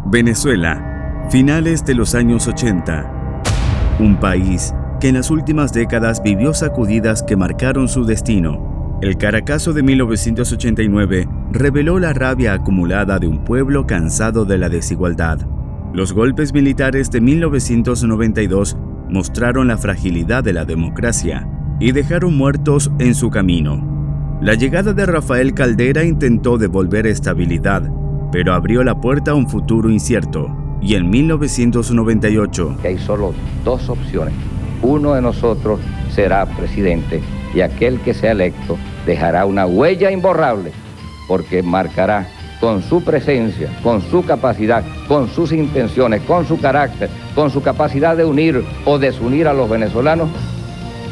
Venezuela, finales de los años 80. Un país que en las últimas décadas vivió sacudidas que marcaron su destino. El Caracazo de 1989 reveló la rabia acumulada de un pueblo cansado de la desigualdad. Los golpes militares de 1992 mostraron la fragilidad de la democracia y dejaron muertos en su camino. La llegada de Rafael Caldera intentó devolver estabilidad, pero abrió la puerta a un futuro incierto. Y en 1998... Hay solo dos opciones. Uno de nosotros será presidente y aquel que sea electo dejará una huella imborrable, porque marcará con su presencia, con su capacidad, con sus intenciones, con su carácter, con su capacidad de unir o desunir a los venezolanos,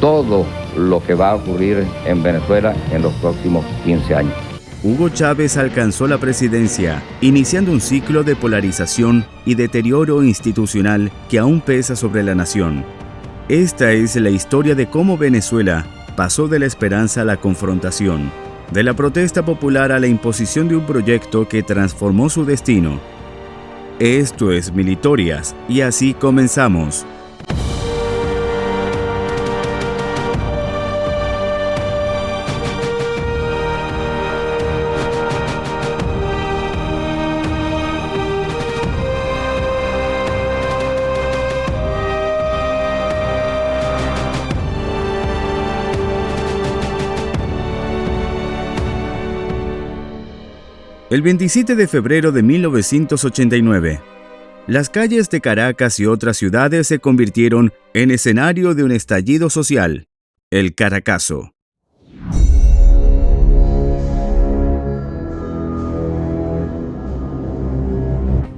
todo lo que va a ocurrir en Venezuela en los próximos 15 años. Hugo Chávez alcanzó la presidencia, iniciando un ciclo de polarización y deterioro institucional que aún pesa sobre la nación. Esta es la historia de cómo Venezuela pasó de la esperanza a la confrontación, de la protesta popular a la imposición de un proyecto que transformó su destino. Esto es Militorias, y así comenzamos. El 27 de febrero de 1989, las calles de Caracas y otras ciudades se convirtieron en escenario de un estallido social, el Caracazo.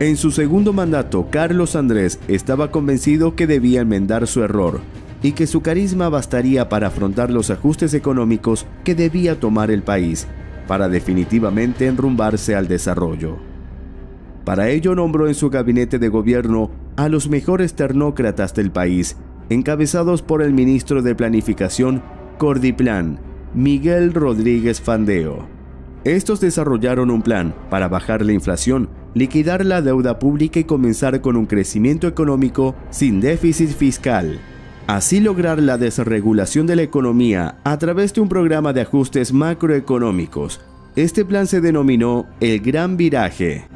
En su segundo mandato, Carlos Andrés estaba convencido que debía enmendar su error y que su carisma bastaría para afrontar los ajustes económicos que debía tomar el país, para definitivamente enrumbarse al desarrollo. Para ello nombró en su gabinete de gobierno a los mejores tecnócratas del país, encabezados por el ministro de Planificación, Cordiplan, Miguel Rodríguez Fandeo. Estos desarrollaron un plan para bajar la inflación, liquidar la deuda pública y comenzar con un crecimiento económico sin déficit fiscal. Así lograr la desregulación de la economía a través de un programa de ajustes macroeconómicos. Este plan se denominó el Gran Viraje.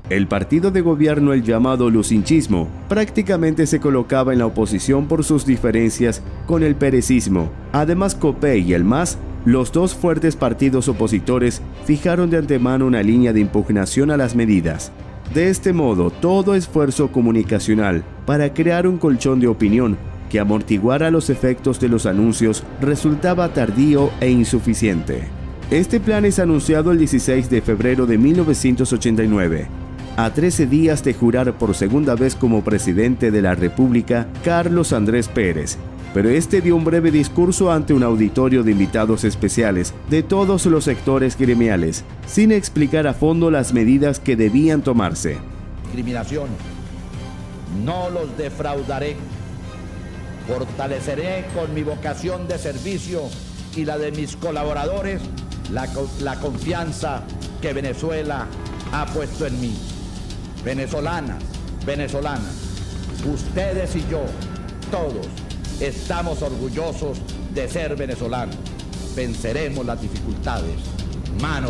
El partido de gobierno, el llamado lucinchismo, prácticamente se colocaba en la oposición por sus diferencias con el perecismo. Además, COPEI y el MAS, los dos fuertes partidos opositores, fijaron de antemano una línea de impugnación a las medidas. De este modo, todo esfuerzo comunicacional para crear un colchón de opinión que amortiguara los efectos de los anuncios resultaba tardío e insuficiente. Este plan es anunciado el 16 de febrero de 1989, a 13 días de jurar por segunda vez como presidente de la República Carlos Andrés Pérez, pero este dio un breve discurso ante un auditorio de invitados especiales de todos los sectores gremiales, sin explicar a fondo las medidas que debían tomarse. Discriminación. No los defraudaré. Fortaleceré con mi vocación de servicio y la de mis colaboradores la confianza que Venezuela ha puesto en mí. Venezolanas, ustedes y yo, todos, estamos orgullosos de ser venezolanos. Venceremos las dificultades.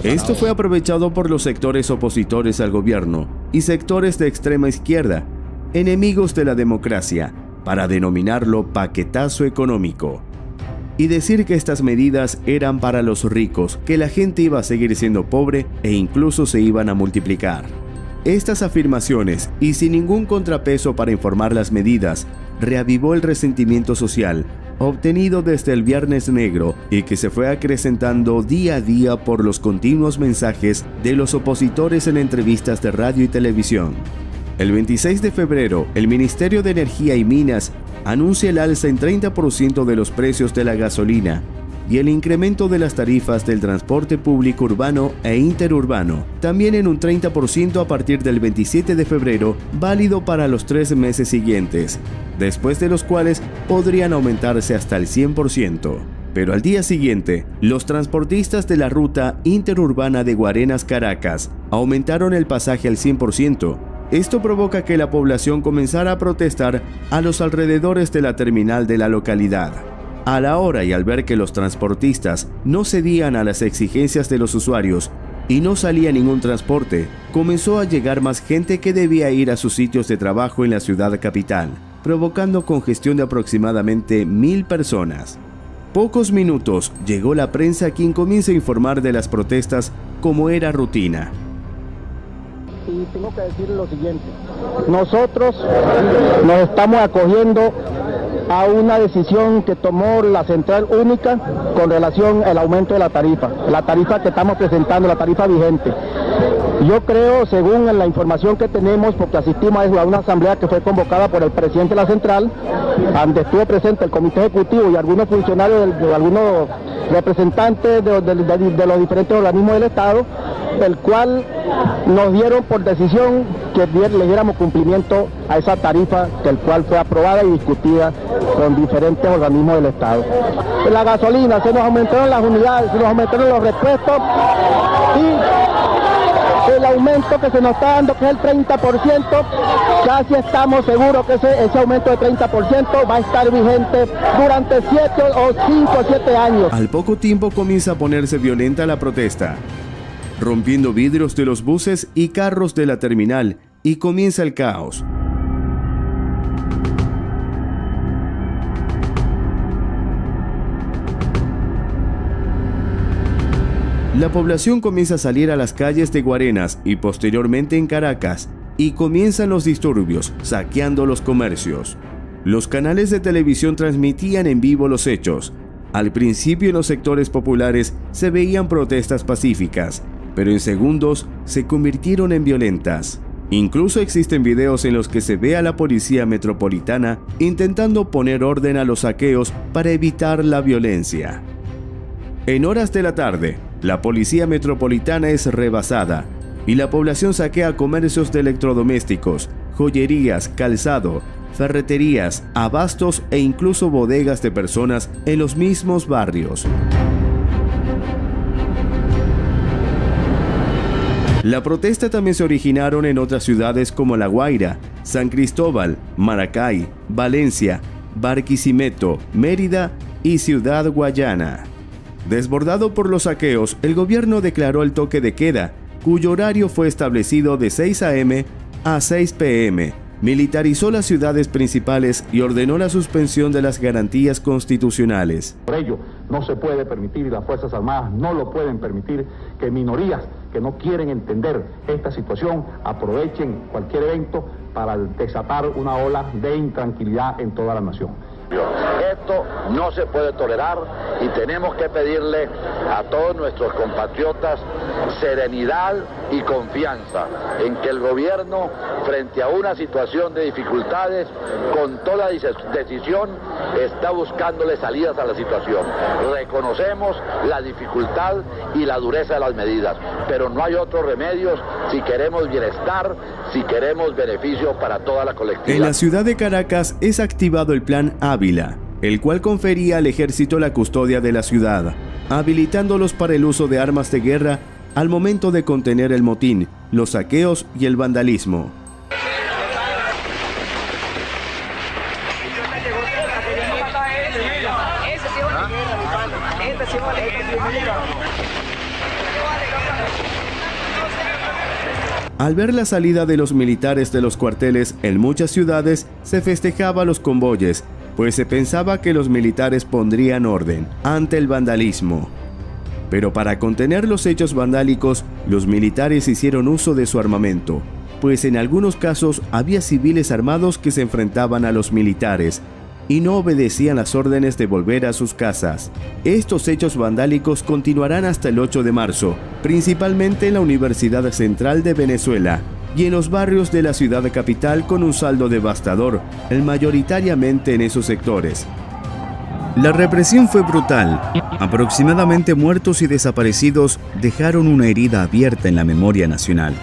Esto fue aprovechado por los sectores opositores al gobierno y sectores de extrema izquierda, enemigos de la democracia, para denominarlo paquetazo económico y decir que estas medidas eran para los ricos, que la gente iba a seguir siendo pobre e incluso se iban a multiplicar. Estas afirmaciones, y sin ningún contrapeso para informar las medidas, reavivó el resentimiento social obtenido desde el Viernes Negro y que se fue acrecentando día a día por los continuos mensajes de los opositores en entrevistas de radio y televisión. El 26 de febrero, el Ministerio de Energía y Minas anuncia el alza en 30% de los precios de la gasolina y el incremento de las tarifas del transporte público urbano e interurbano, también en un 30% a partir del 27 de febrero, válido para los 3 meses siguientes, después de los cuales podrían aumentarse hasta el 100%. Pero al día siguiente, los transportistas de la ruta interurbana de Guarenas-Caracas aumentaron el pasaje al 100%. Esto provoca que la población comenzara a protestar a los alrededores de la terminal de la localidad. A la hora y al ver que los transportistas no cedían a las exigencias de los usuarios y no salía ningún transporte, comenzó a llegar más gente que debía ir a sus sitios de trabajo en la ciudad capital, provocando congestión de aproximadamente 1000 personas. Pocos minutos llegó la prensa, quien comienza a informar de las protestas como era rutina. Y tengo que decir lo siguiente: nosotros nos estamos acogiendo a una decisión que tomó la Central Única con relación al aumento de la tarifa que estamos presentando, la tarifa vigente. Yo creo, según la información que tenemos, porque asistimos a una asamblea que fue convocada por el presidente de la Central, donde estuvo presente el comité ejecutivo y algunos funcionarios, algunos representantes de los diferentes organismos del Estado, el cual nos dieron por decisión que le diéramos cumplimiento a esa tarifa, el cual fue aprobada y discutida con diferentes organismos del Estado. En la gasolina se nos aumentaron las unidades, se nos aumentaron los repuestos y el aumento que se nos está dando, que es el 30%, casi estamos seguros que ese aumento de 30% va a estar vigente durante 5 o 7 años. Al poco tiempo comienza a ponerse violenta la protesta, rompiendo vidrios de los buses y carros de la terminal, y comienza el caos. La población comienza a salir a las calles de Guarenas y posteriormente en Caracas, y comienzan los disturbios, saqueando los comercios. Los canales de televisión transmitían en vivo los hechos. Al principio en los sectores populares se veían protestas pacíficas, pero en segundos se convirtieron en violentas. Incluso existen videos en los que se ve a la policía metropolitana intentando poner orden a los saqueos para evitar la violencia. En horas de la tarde, la policía metropolitana es rebasada y la población saquea comercios de electrodomésticos, joyerías, calzado, ferreterías, abastos e incluso bodegas de personas en los mismos barrios. La protesta también se originaron en otras ciudades como La Guaira, San Cristóbal, Maracay, Valencia, Barquisimeto, Mérida y Ciudad Guayana. Desbordado por los saqueos, el gobierno declaró el toque de queda, cuyo horario fue establecido de 6 a.m. a 6 p.m., militarizó las ciudades principales y ordenó la suspensión de las garantías constitucionales. Por ello, no se puede permitir, y las Fuerzas Armadas no lo pueden permitir, que minorías que no quieren entender esta situación aprovechen cualquier evento para desatar una ola de intranquilidad en toda la nación. Esto no se puede tolerar y tenemos que pedirle a todos nuestros compatriotas serenidad y confianza en que el gobierno, frente a una situación de dificultades, con toda decisión está buscándole salidas a la situación. Reconocemos la dificultad y la dureza de las medidas, pero no hay otros remedios si queremos bienestar, si queremos beneficio para toda la colectividad. En la ciudad de Caracas es activado el Plan Ávila, el cual confería al ejército la custodia de la ciudad, habilitándolos para el uso de armas de guerra al momento de contener el motín, los saqueos y el vandalismo. Al ver la salida de los militares de los cuarteles en muchas ciudades, se festejaba los convoyes, pues se pensaba que los militares pondrían orden ante el vandalismo. Pero para contener los hechos vandálicos, los militares hicieron uso de su armamento, pues en algunos casos había civiles armados que se enfrentaban a los militares y no obedecían las órdenes de volver a sus casas. Estos hechos vandálicos continuarán hasta el 8 de marzo, principalmente en la Universidad Central de Venezuela y en los barrios de la ciudad capital, con un saldo devastador, mayoritariamente en esos sectores. La represión fue brutal. Aproximadamente muertos y desaparecidos dejaron una herida abierta en la memoria nacional.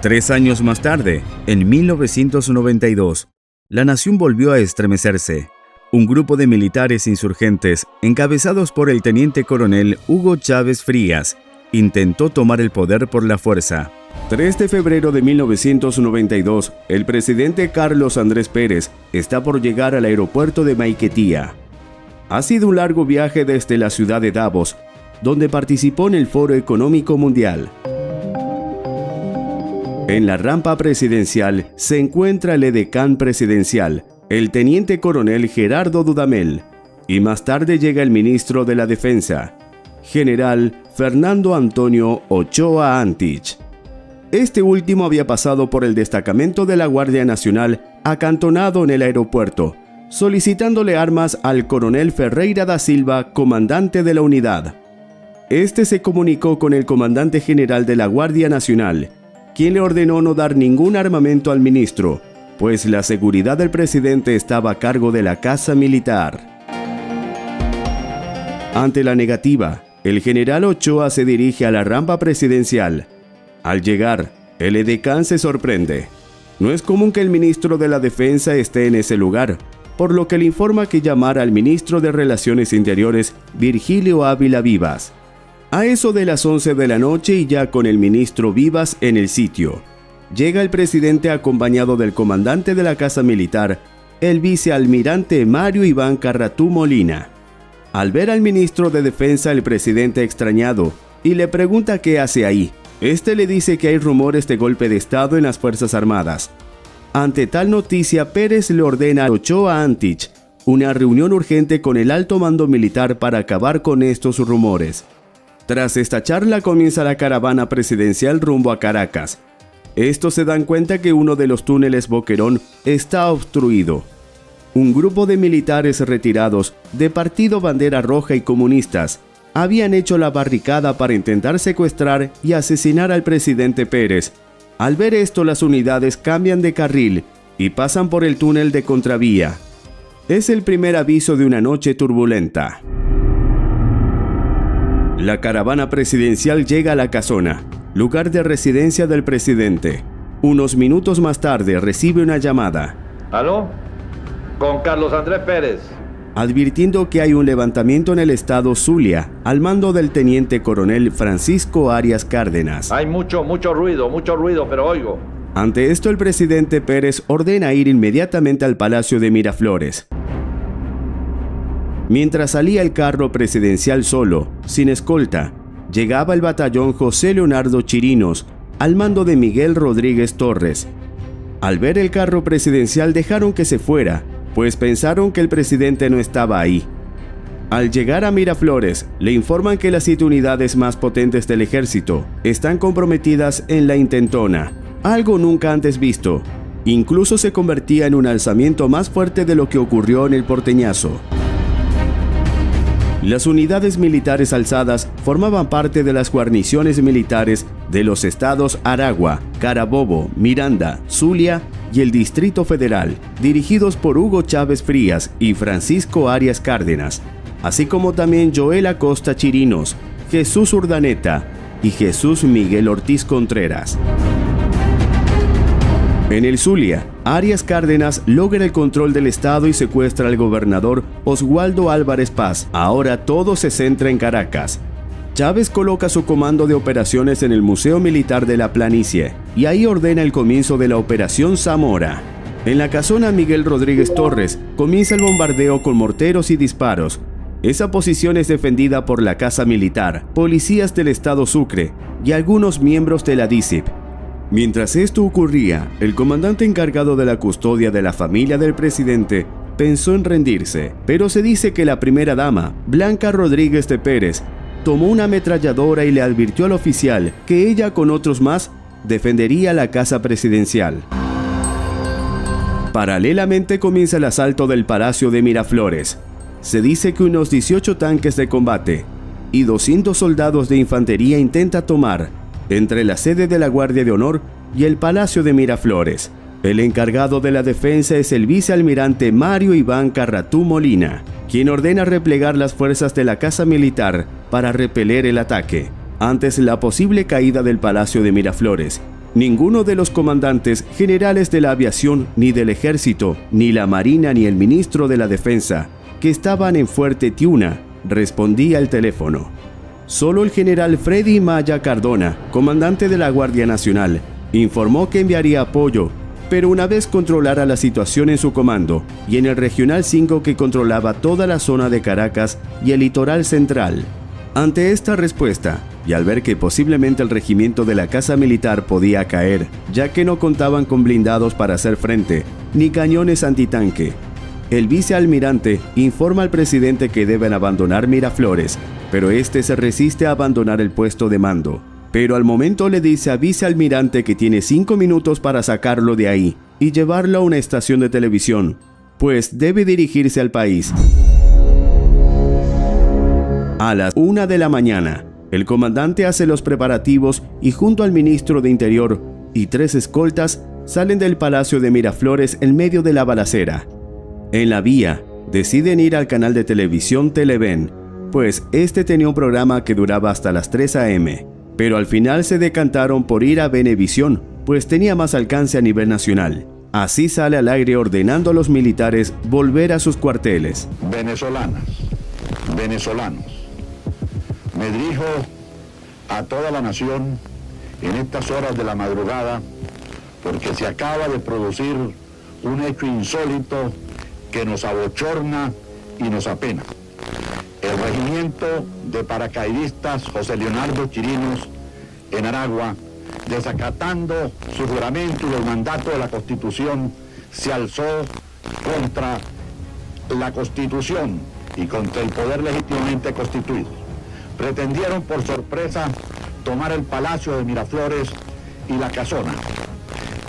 3 años más tarde, en 1992, la nación volvió a estremecerse un grupo de militares insurgentes, encabezados por el teniente coronel Hugo Chávez Frías, intentó tomar el poder por la fuerza. 3 de febrero de 1992, el presidente Carlos Andrés Pérez está por llegar al aeropuerto de Maiquetía. Ha sido un largo viaje desde la ciudad de Davos, donde participó en el Foro Económico Mundial. En la rampa presidencial se encuentra el edecán presidencial, el teniente coronel Gerardo Dudamel, y más tarde llega el ministro de la Defensa, general Fernando Antonio Ochoa Antich. Este último había pasado por el destacamento de la Guardia Nacional acantonado en el aeropuerto, solicitándole armas al coronel Ferreira da Silva, comandante de la unidad. Este se comunicó con el comandante general de la Guardia Nacional, quien le ordenó no dar ningún armamento al ministro, pues la seguridad del presidente estaba a cargo de la Casa Militar. Ante la negativa, el general Ochoa se dirige a la rampa presidencial. Al llegar, el edecán se sorprende. No es común que el ministro de la Defensa esté en ese lugar, por lo que le informa que llamara al ministro de Relaciones Interiores, Virgilio Ávila Vivas. A eso de las 11 de la noche y ya con el ministro Vivas en el sitio, llega el presidente acompañado del comandante de la Casa Militar, el vicealmirante Mario Iván Carratú Molina. Al ver al ministro de Defensa, el presidente extrañado, y le pregunta qué hace ahí. Este le dice que hay rumores de golpe de Estado en las Fuerzas Armadas. Ante tal noticia, Pérez le ordena a Ochoa Antich una reunión urgente con el alto mando militar para acabar con estos rumores. Tras esta charla comienza la caravana presidencial rumbo a Caracas. Estos se dan cuenta que uno de los túneles Boquerón está obstruido. Un grupo de militares retirados de Partido Bandera Roja y comunistas habían hecho la barricada para intentar secuestrar y asesinar al presidente Pérez. Al ver esto, las unidades cambian de carril y pasan por el túnel de contravía. Es el primer aviso de una noche turbulenta. La caravana presidencial llega a La Casona, lugar de residencia del presidente. Unos minutos más tarde recibe una llamada. ¿Aló? Con Carlos Andrés Pérez. Advirtiendo que hay un levantamiento en el estado Zulia, al mando del teniente coronel Francisco Arias Cárdenas. Hay mucho ruido, pero oigo. Ante esto, el presidente Pérez ordena ir inmediatamente al Palacio de Miraflores. Mientras salía el carro presidencial solo, sin escolta, llegaba el batallón José Leonardo Chirinos, al mando de Miguel Rodríguez Torres. Al ver el carro presidencial dejaron que se fuera, pues pensaron que el presidente no estaba ahí. Al llegar a Miraflores, le informan que las 7 unidades más potentes del ejército están comprometidas en la intentona, algo nunca antes visto. Incluso se convertía en un alzamiento más fuerte de lo que ocurrió en el Porteñazo. Las unidades militares alzadas formaban parte de las guarniciones militares de los estados Aragua, Carabobo, Miranda, Zulia y el Distrito Federal, dirigidos por Hugo Chávez Frías y Francisco Arias Cárdenas, así como también Joel Acosta Chirinos, Jesús Urdaneta y Jesús Miguel Ortiz Contreras. En el Zulia, Arias Cárdenas logra el control del estado y secuestra al gobernador Oswaldo Álvarez Paz. Ahora todo se centra en Caracas. Chávez coloca su comando de operaciones en el Museo Militar de la Planicie y ahí ordena el comienzo de la Operación Zamora. En La Casona, Miguel Rodríguez Torres comienza el bombardeo con morteros y disparos. Esa posición es defendida por la Casa Militar, policías del estado Sucre y algunos miembros de la DICIP. Mientras esto ocurría, el comandante encargado de la custodia de la familia del presidente pensó en rendirse, pero se dice que la primera dama, Blanca Rodríguez de Pérez, tomó una ametralladora y le advirtió al oficial que ella con otros más defendería la casa presidencial. Paralelamente comienza el asalto del Palacio de Miraflores. Se dice que unos 18 tanques de combate y 200 soldados de infantería intenta tomar entre la sede de la Guardia de Honor y el Palacio de Miraflores. El encargado de la defensa es el vicealmirante Mario Iván Carratú Molina, quien ordena replegar las fuerzas de la Casa Militar para repeler el ataque. Antes la posible caída del Palacio de Miraflores, Ninguno de los comandantes generales de la aviación, ni del ejército, ni la marina, ni el ministro de la defensa, que estaban en Fuerte Tiuna, respondía al teléfono. Solo el general Freddy Maya Cardona, comandante de la Guardia Nacional, informó que enviaría apoyo, pero una vez controlara la situación en su comando y en el Regional 5 que controlaba toda la zona de Caracas y el litoral central. Ante esta respuesta, y al ver que posiblemente el regimiento de la Casa Militar podía caer, ya que no contaban con blindados para hacer frente, ni cañones antitanque, el vicealmirante informa al presidente que deben abandonar Miraflores, pero este se resiste a abandonar el puesto de mando. Pero al momento le dice a vicealmirante que tiene 5 minutos para sacarlo de ahí y llevarlo a una estación de televisión, pues debe dirigirse al país. A las 1 de la mañana, el comandante hace los preparativos y junto al ministro de Interior y 3 escoltas salen del Palacio de Miraflores en medio de la balacera. En la vía, deciden ir al canal de televisión Televen, pues este tenía un programa que duraba hasta las 3 a.m., pero al final se decantaron por ir a Venevisión, pues tenía más alcance a nivel nacional. Así sale al aire ordenando a los militares volver a sus cuarteles. Venezolanas, venezolanos, me dirijo a toda la nación en estas horas de la madrugada porque se acaba de producir un hecho insólito que nos abochorna y nos apena. El regimiento de paracaidistas José Leonardo Chirinos en Aragua, desacatando su juramento y el mandato de la Constitución, se alzó contra la Constitución y contra el poder legítimamente constituido. Pretendieron por sorpresa tomar el Palacio de Miraflores y la Casona.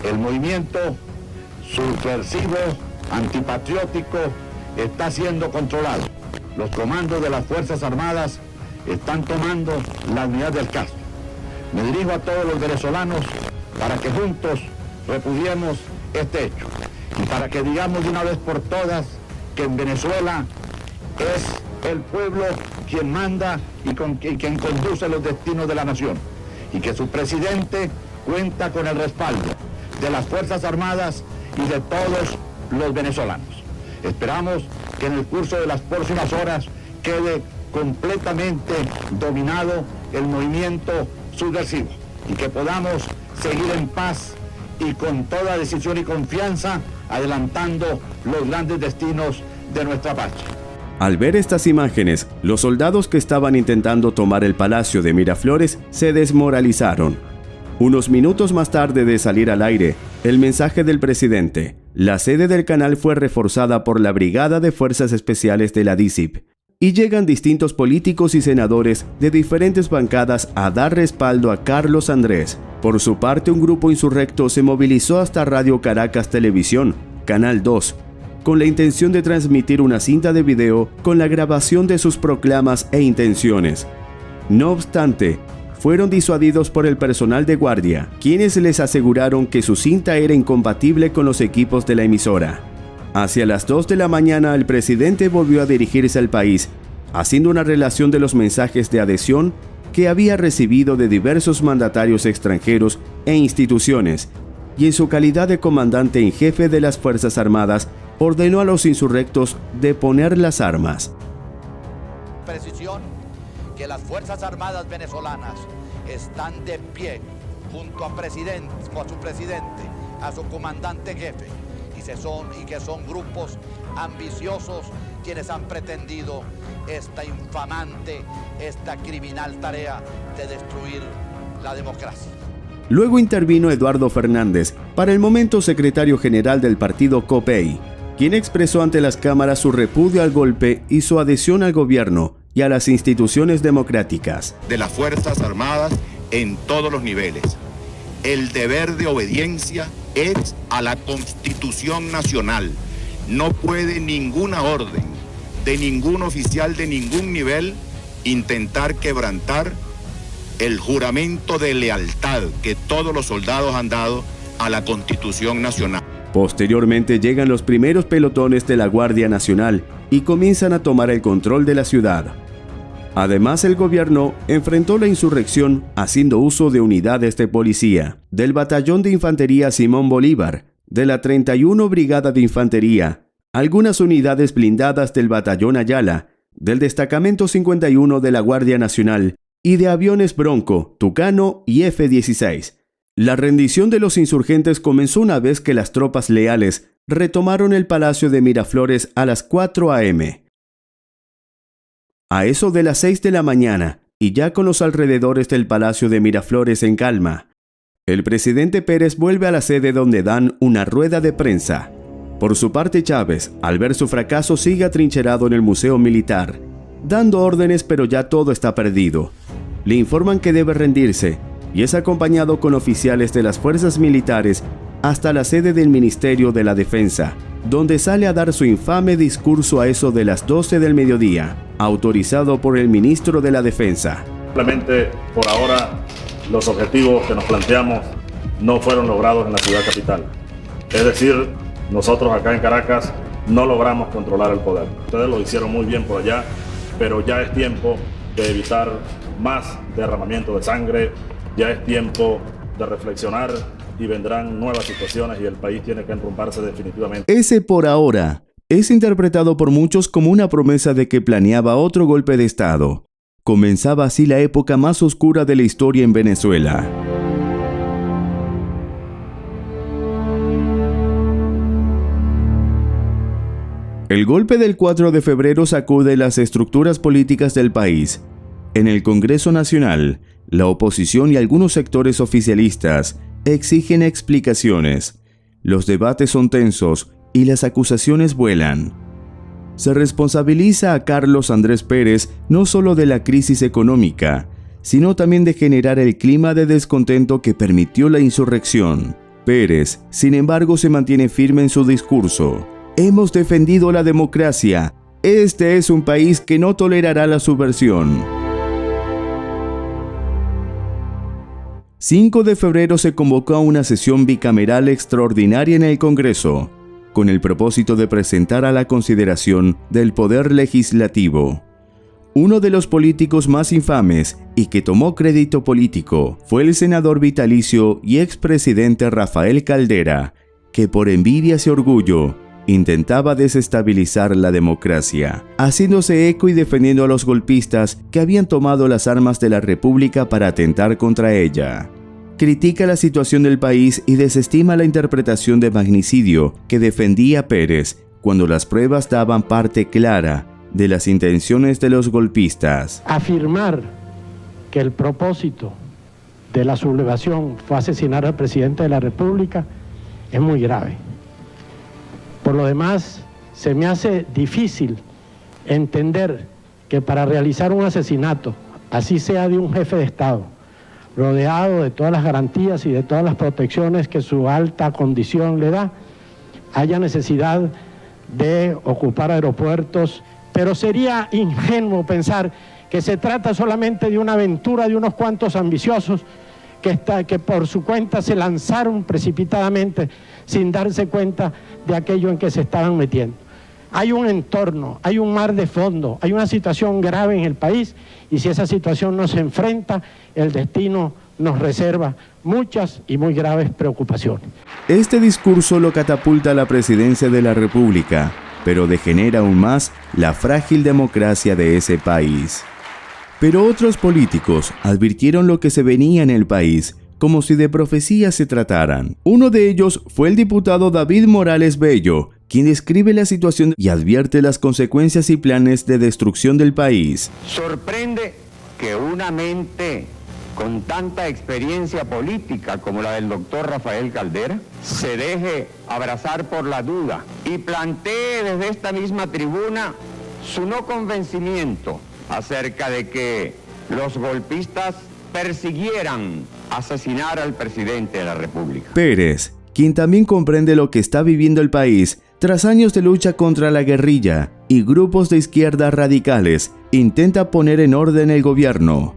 El movimiento subversivo, antipatriótico, está siendo controlado. Los comandos de las Fuerzas Armadas están tomando la unidad del Castro. Me dirijo a todos los venezolanos para que juntos repudiemos este hecho y para que digamos de una vez por todas que en Venezuela es el pueblo quien manda y quien conduce los destinos de la nación y que su presidente cuenta con el respaldo de las Fuerzas Armadas y de todos los venezolanos. Esperamos que en el curso de las próximas horas quede completamente dominado el movimiento subversivo y que podamos seguir en paz y con toda decisión y confianza adelantando los grandes destinos de nuestra patria. Al ver estas imágenes, los soldados que estaban intentando tomar el Palacio de Miraflores se desmoralizaron. Unos minutos más tarde de salir al aire, el mensaje del presidente. La sede del canal fue reforzada por la Brigada de Fuerzas Especiales de la DICIP y llegan distintos políticos y senadores de diferentes bancadas a dar respaldo a Carlos Andrés. Por su parte, un grupo insurrecto se movilizó hasta Radio Caracas Televisión, Canal 2, con la intención de transmitir una cinta de video con la grabación de sus proclamas e intenciones. No obstante, fueron disuadidos por el personal de guardia, quienes les aseguraron que su cinta era incompatible con los equipos de la emisora. Hacia las 2 de la mañana, el presidente volvió a dirigirse al país, haciendo una relación de los mensajes de adhesión que había recibido de diversos mandatarios extranjeros e instituciones, y en su calidad de comandante en jefe de las Fuerzas Armadas, ordenó a los insurrectos deponer las armas. Precisión que las Fuerzas Armadas venezolanas están de pie junto a su presidente, a su comandante jefe, y que son grupos ambiciosos quienes han pretendido esta infamante, esta criminal tarea de destruir la democracia. Luego intervino Eduardo Fernández, para el momento secretario general del partido COPEI, quien expresó ante las cámaras su repudio al golpe y su adhesión al gobierno y a las instituciones democráticas. De las Fuerzas Armadas en todos los niveles. El deber de obediencia es a la Constitución Nacional. No puede ninguna orden de ningún oficial de ningún nivel intentar quebrantar el juramento de lealtad que todos los soldados han dado a la Constitución Nacional. Posteriormente llegan los primeros pelotones de la Guardia Nacional y comienzan a tomar el control de la ciudad. Además, el gobierno enfrentó la insurrección haciendo uso de unidades de policía, del Batallón de Infantería Simón Bolívar, de la 31 Brigada de Infantería, algunas unidades blindadas del Batallón Ayala, del Destacamento 51 de la Guardia Nacional y de aviones Bronco, Tucano y F-16. La rendición de los insurgentes comenzó una vez que las tropas leales retomaron el Palacio de Miraflores a las 4 a.m. A eso de las 6 de la mañana, y ya con los alrededores del Palacio de Miraflores en calma, el presidente Pérez vuelve a la sede donde dan una rueda de prensa. Por su parte, Chávez, al ver su fracaso, sigue atrincherado en el Museo Militar, dando órdenes, pero ya todo está perdido. Le informan que debe rendirse, y es acompañado con oficiales de las fuerzas militares hasta la sede del Ministerio de la Defensa, donde sale a dar su infame discurso a eso de las 12 del mediodía, autorizado por el ministro de la Defensa. Simplemente, por ahora, los objetivos que nos planteamos no fueron logrados en la ciudad capital. Es decir, nosotros acá en Caracas no logramos controlar el poder. Ustedes lo hicieron muy bien por allá, pero ya es tiempo de evitar más derramamiento de sangre, ya es tiempo de reflexionar y vendrán nuevas situaciones y el país tiene que enrumbarse definitivamente. Ese por ahora es interpretado por muchos como una promesa de que planeaba otro golpe de Estado. Comenzaba así la época más oscura de la historia en Venezuela. El golpe del 4 de febrero sacude las estructuras políticas del país. En el Congreso Nacional, la oposición y algunos sectores oficialistas exigen explicaciones. Los debates son tensos y las acusaciones vuelan. Se responsabiliza a Carlos Andrés Pérez no solo de la crisis económica, sino también de generar el clima de descontento que permitió la insurrección. Pérez, sin embargo, se mantiene firme en su discurso. Hemos defendido la democracia. Este es un país que no tolerará la subversión. 5 de febrero se convocó a una sesión bicameral extraordinaria en el Congreso, con el propósito de presentar a la consideración del Poder Legislativo. Uno de los políticos más infames y que tomó crédito político fue el senador vitalicio y expresidente Rafael Caldera, que por envidias y orgullo intentaba desestabilizar la democracia, haciéndose eco y defendiendo a los golpistas que habían tomado las armas de la República para atentar contra ella. Critica la situación del país y desestima la interpretación de magnicidio que defendía Pérez cuando las pruebas daban parte clara de las intenciones de los golpistas. Afirmar que el propósito de la sublevación fue asesinar al presidente de la República es muy grave. Por lo demás, se me hace difícil entender que para realizar un asesinato, así sea de un jefe de Estado, rodeado de todas las garantías y de todas las protecciones que su alta condición le da, haya necesidad de ocupar aeropuertos, pero sería ingenuo pensar que se trata solamente de una aventura de unos cuantos ambiciosos que por su cuenta se lanzaron precipitadamente sin darse cuenta de aquello en que se estaban metiendo. Hay un entorno, hay un mar de fondo, hay una situación grave en el país y si esa situación no se enfrenta, el destino nos reserva muchas y muy graves preocupaciones. Este discurso lo catapulta a la presidencia de la República, pero degenera aún más la frágil democracia de ese país. Pero otros políticos advirtieron lo que se venía en el país, como si de profecía se trataran. Uno de ellos fue el diputado David Morales Bello, quien describe la situación y advierte las consecuencias y planes de destrucción del país. Sorprende que una mente con tanta experiencia política como la del doctor Rafael Caldera se deje abrazar por la duda y plantee desde esta misma tribuna su no convencimiento acerca de que los golpistas persiguieran asesinar al presidente de la República. Pérez, quien también comprende lo que está viviendo el país tras años de lucha contra la guerrilla y grupos de izquierda radicales, intenta poner en orden el gobierno.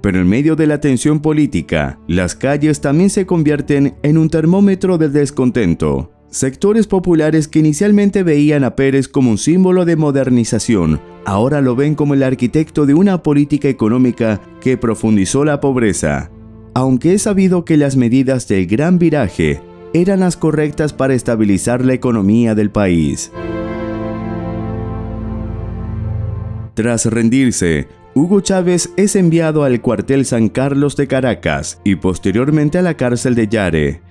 Pero en medio de la tensión política, las calles también se convierten en un termómetro del descontento. Sectores populares que inicialmente veían a Pérez como un símbolo de modernización, ahora lo ven como el arquitecto de una política económica que profundizó la pobreza, aunque es sabido que las medidas del Gran Viraje eran las correctas para estabilizar la economía del país. Tras rendirse, Hugo Chávez es enviado al cuartel San Carlos de Caracas y posteriormente a la cárcel de Yare,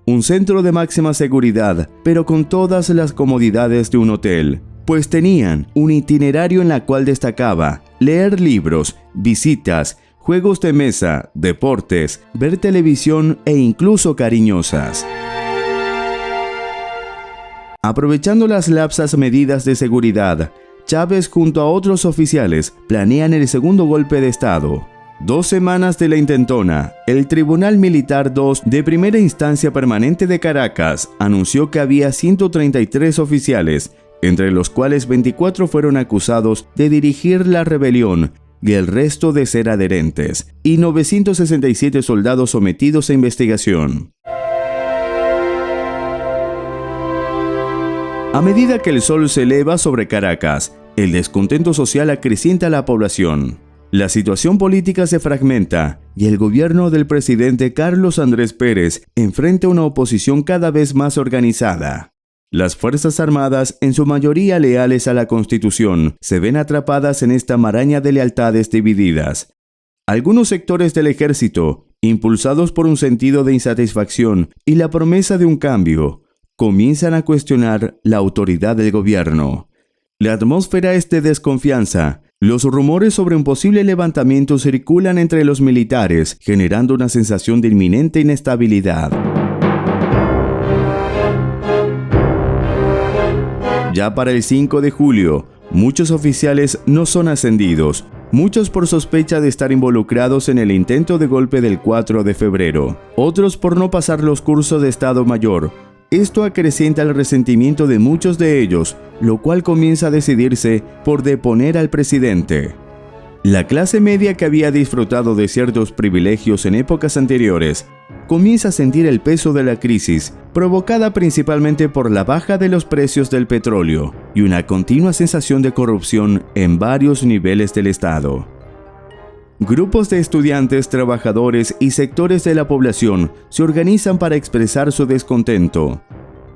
un centro de máxima seguridad, pero con todas las comodidades de un hotel, pues tenían un itinerario en la cual destacaba leer libros, visitas, juegos de mesa, deportes, ver televisión e incluso cariñosas. Aprovechando las lapsas medidas de seguridad, Chávez junto a otros oficiales planean el segundo golpe de Estado. 2 semanas de la intentona, el Tribunal Militar II de Primera Instancia Permanente de Caracas anunció que había 133 oficiales, entre los cuales 24 fueron acusados de dirigir la rebelión y el resto de ser adherentes, y 967 soldados sometidos a investigación. A medida que el sol se eleva sobre Caracas, el descontento social acrecienta a la población. La situación política se fragmenta y el gobierno del presidente Carlos Andrés Pérez enfrenta una oposición cada vez más organizada. Las Fuerzas Armadas, en su mayoría leales a la Constitución, se ven atrapadas en esta maraña de lealtades divididas. Algunos sectores del ejército, impulsados por un sentido de insatisfacción y la promesa de un cambio, comienzan a cuestionar la autoridad del gobierno. La atmósfera es de desconfianza. Los rumores sobre un posible levantamiento circulan entre los militares, generando una sensación de inminente inestabilidad. Ya para el 5 de julio, muchos oficiales no son ascendidos, muchos por sospecha de estar involucrados en el intento de golpe del 4 de febrero, otros por no pasar los cursos de Estado Mayor. Esto acrecienta el resentimiento de muchos de ellos, lo cual comienza a decidirse por deponer al presidente. La clase media que había disfrutado de ciertos privilegios en épocas anteriores, comienza a sentir el peso de la crisis, provocada principalmente por la baja de los precios del petróleo y una continua sensación de corrupción en varios niveles del Estado. Grupos de estudiantes, trabajadores y sectores de la población se organizan para expresar su descontento.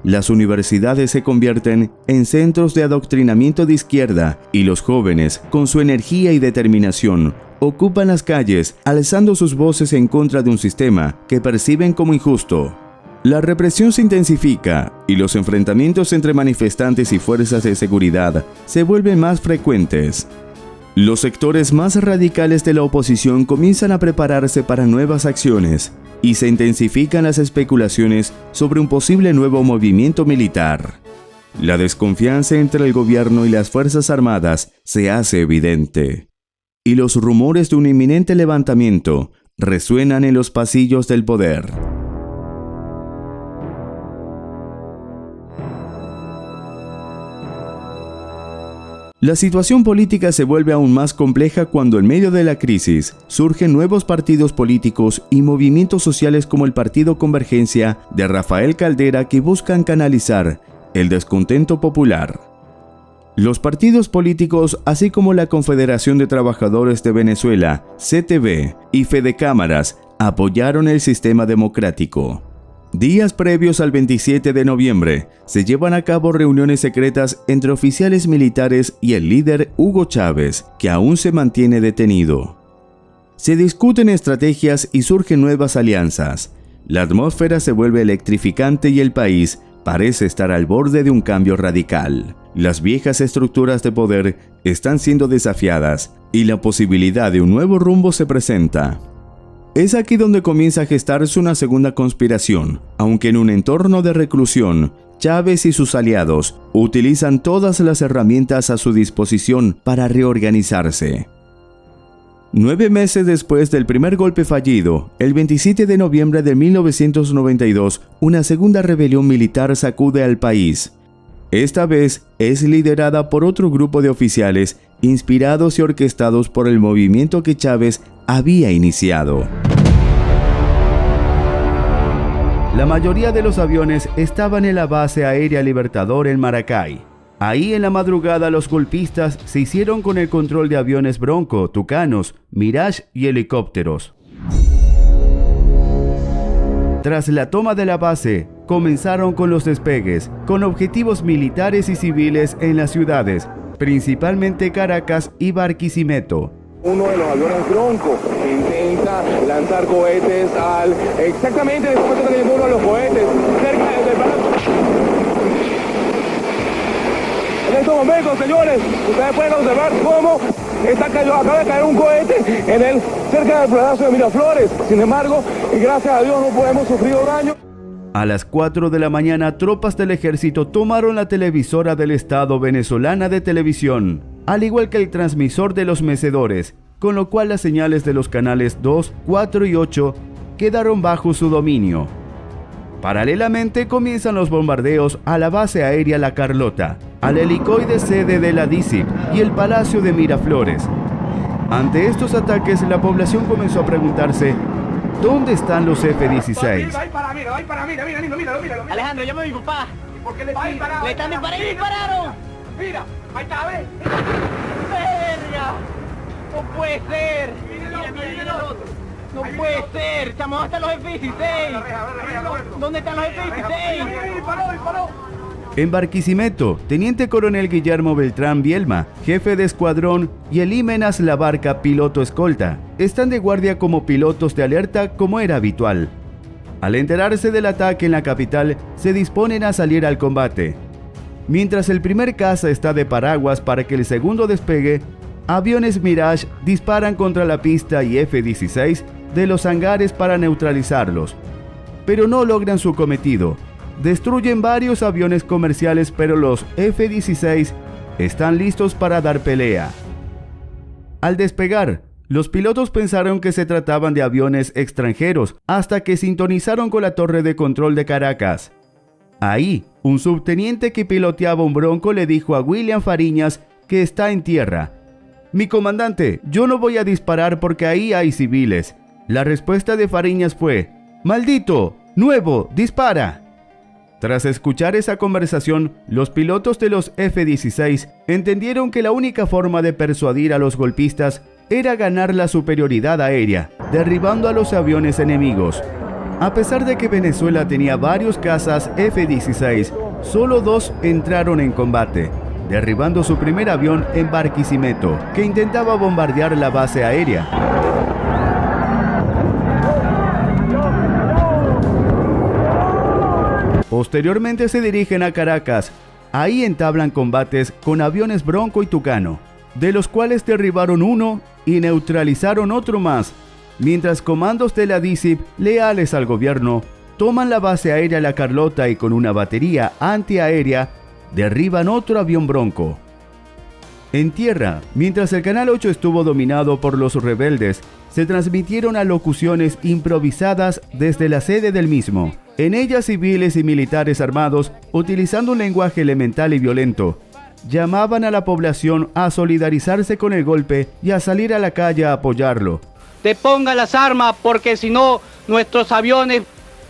Las universidades se convierten en centros de adoctrinamiento de izquierda y los jóvenes, con su energía y determinación, ocupan las calles, alzando sus voces en contra de un sistema que perciben como injusto. La represión se intensifica y los enfrentamientos entre manifestantes y fuerzas de seguridad se vuelven más frecuentes. Los sectores más radicales de la oposición comienzan a prepararse para nuevas acciones y se intensifican las especulaciones sobre un posible nuevo movimiento militar. La desconfianza entre el gobierno y las Fuerzas Armadas se hace evidente, y los rumores de un inminente levantamiento resuenan en los pasillos del poder. La situación política se vuelve aún más compleja cuando en medio de la crisis surgen nuevos partidos políticos y movimientos sociales como el Partido Convergencia de Rafael Caldera que buscan canalizar el descontento popular. Los partidos políticos, así como la Confederación de Trabajadores de Venezuela, CTV, y Fedecámaras, apoyaron el sistema democrático. Días previos al 27 de noviembre, se llevan a cabo reuniones secretas entre oficiales militares y el líder Hugo Chávez, que aún se mantiene detenido. Se discuten estrategias y surgen nuevas alianzas. La atmósfera se vuelve electrificante y el país parece estar al borde de un cambio radical. Las viejas estructuras de poder están siendo desafiadas y la posibilidad de un nuevo rumbo se presenta. Es aquí donde comienza a gestarse una segunda conspiración, aunque en un entorno de reclusión, Chávez y sus aliados utilizan todas las herramientas a su disposición para reorganizarse. 9 meses después del primer golpe fallido, el 27 de noviembre de 1992, una segunda rebelión militar sacude al país. Esta vez es liderada por otro grupo de oficiales inspirados y orquestados por el movimiento que Chávez había iniciado. La mayoría de los aviones estaban en la base aérea Libertador en Maracay. Ahí en la madrugada los golpistas se hicieron con el control de aviones Bronco, Tucanos, Mirage y helicópteros. Tras la toma de la base, comenzaron con los despegues, con objetivos militares y civiles en las ciudades, principalmente Caracas y Barquisimeto. Uno de los aviones Bronco intenta lanzar cohetes exactamente después de que llegó uno de los cohetes cerca del palacio. En estos momentos, señores, ustedes pueden observar cómo acaba de caer un cohete cerca del Palacio de Miraflores. Sin embargo, y gracias a Dios no podemos sufrir daño. A las 4 de la mañana, tropas del ejército tomaron la televisora del Estado venezolana de televisión, al igual que el transmisor de los mecedores, con lo cual las señales de los canales 2, 4 y 8 quedaron bajo su dominio. Paralelamente comienzan los bombardeos a la base aérea La Carlota, al helicoide sede de la DICIP y el Palacio de Miraflores. Ante estos ataques, la población comenzó a preguntarse: ¿dónde están los F-16? Alejandro, llama a mi papá. ¿Por qué le están disparando? ¡Dispararon! Mira, ahí está, ¿ves? ¡Verga! ¡No puede ser! Mira el otro. ¡No puede ser! ¡Chamo, hasta los F-16! ¿Dónde están los F-16? ¡Disparó! En Barquisimeto, Teniente Coronel Guillermo Beltrán Bielma, jefe de escuadrón, y Elímenes Labarca, piloto escolta, están de guardia como pilotos de alerta como era habitual. Al enterarse del ataque en la capital, se disponen a salir al combate. Mientras el primer caza está de paraguas para que el segundo despegue, aviones Mirage disparan contra la pista y F-16 de los hangares para neutralizarlos, pero no logran su cometido. Destruyen varios aviones comerciales, pero los F-16 están listos para dar pelea. Al despegar, los pilotos pensaron que se trataban de aviones extranjeros hasta que sintonizaron con la torre de control de Caracas. Ahí, un subteniente que piloteaba un Bronco le dijo a William Fariñas que está en tierra: «Mi comandante, yo no voy a disparar porque ahí hay civiles». La respuesta de Fariñas fue: «Maldito, nuevo, dispara». Tras escuchar esa conversación, los pilotos de los F-16 entendieron que la única forma de persuadir a los golpistas era ganar la superioridad aérea, derribando a los aviones enemigos. A pesar de que Venezuela tenía varios cazas F-16, solo 2 entraron en combate, derribando su primer avión en Barquisimeto, que intentaba bombardear la base aérea. Posteriormente se dirigen a Caracas. Ahí entablan combates con aviones Bronco y Tucano, de los cuales derribaron uno y neutralizaron otro más, mientras comandos de la DICIP, leales al gobierno, toman la base aérea La Carlota y con una batería antiaérea derriban otro avión Bronco. En tierra, mientras el Canal 8 estuvo dominado por los rebeldes, se transmitieron alocuciones improvisadas desde la sede del mismo. En ellas, civiles y militares armados, utilizando un lenguaje elemental y violento, llamaban a la población a solidarizarse con el golpe y a salir a la calle a apoyarlo. Depongan las armas porque si no, nuestros aviones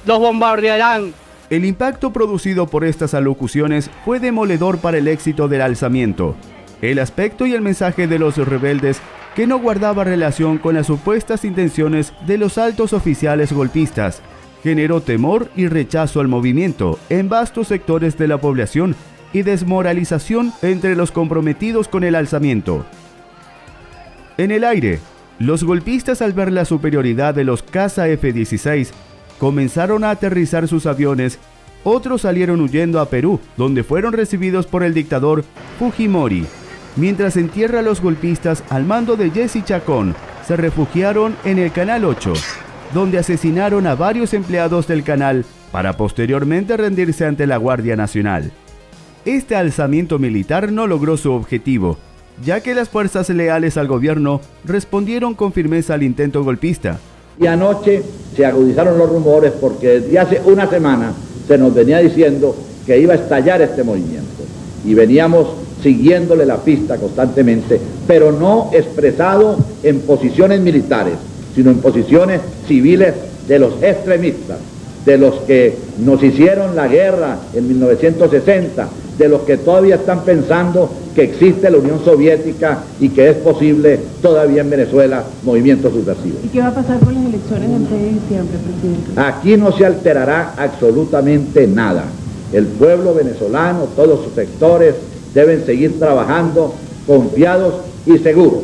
los bombardearán. El impacto producido por estas alocuciones fue demoledor para el éxito del alzamiento. El aspecto y el mensaje de los rebeldes, que no guardaba relación con las supuestas intenciones de los altos oficiales golpistas, generó temor y rechazo al movimiento en vastos sectores de la población y desmoralización entre los comprometidos con el alzamiento. En el aire, los golpistas, al ver la superioridad de los caza F-16, comenzaron a aterrizar sus aviones. Otros salieron huyendo a Perú, donde fueron recibidos por el dictador Fujimori. Mientras en tierra, los golpistas, al mando de Jesse Chacón, se refugiaron en el Canal 8, donde asesinaron a varios empleados del canal para posteriormente rendirse ante la Guardia Nacional. Este alzamiento militar no logró su objetivo, ya que las fuerzas leales al gobierno respondieron con firmeza al intento golpista. Y anoche se agudizaron los rumores porque desde hace una semana se nos venía diciendo que iba a estallar este movimiento y veníamos siguiéndole la pista constantemente, pero no expresado en posiciones militares, sino en posiciones civiles de los extremistas. de los que nos hicieron la guerra en 1960, de los que todavía están pensando que existe la Unión Soviética y que es posible todavía en Venezuela movimientos subversivos. ¿Y qué va a pasar con las elecciones del 6 de diciembre, presidente? Aquí no se alterará absolutamente nada. El pueblo venezolano, todos sus sectores, deben seguir trabajando confiados y seguros.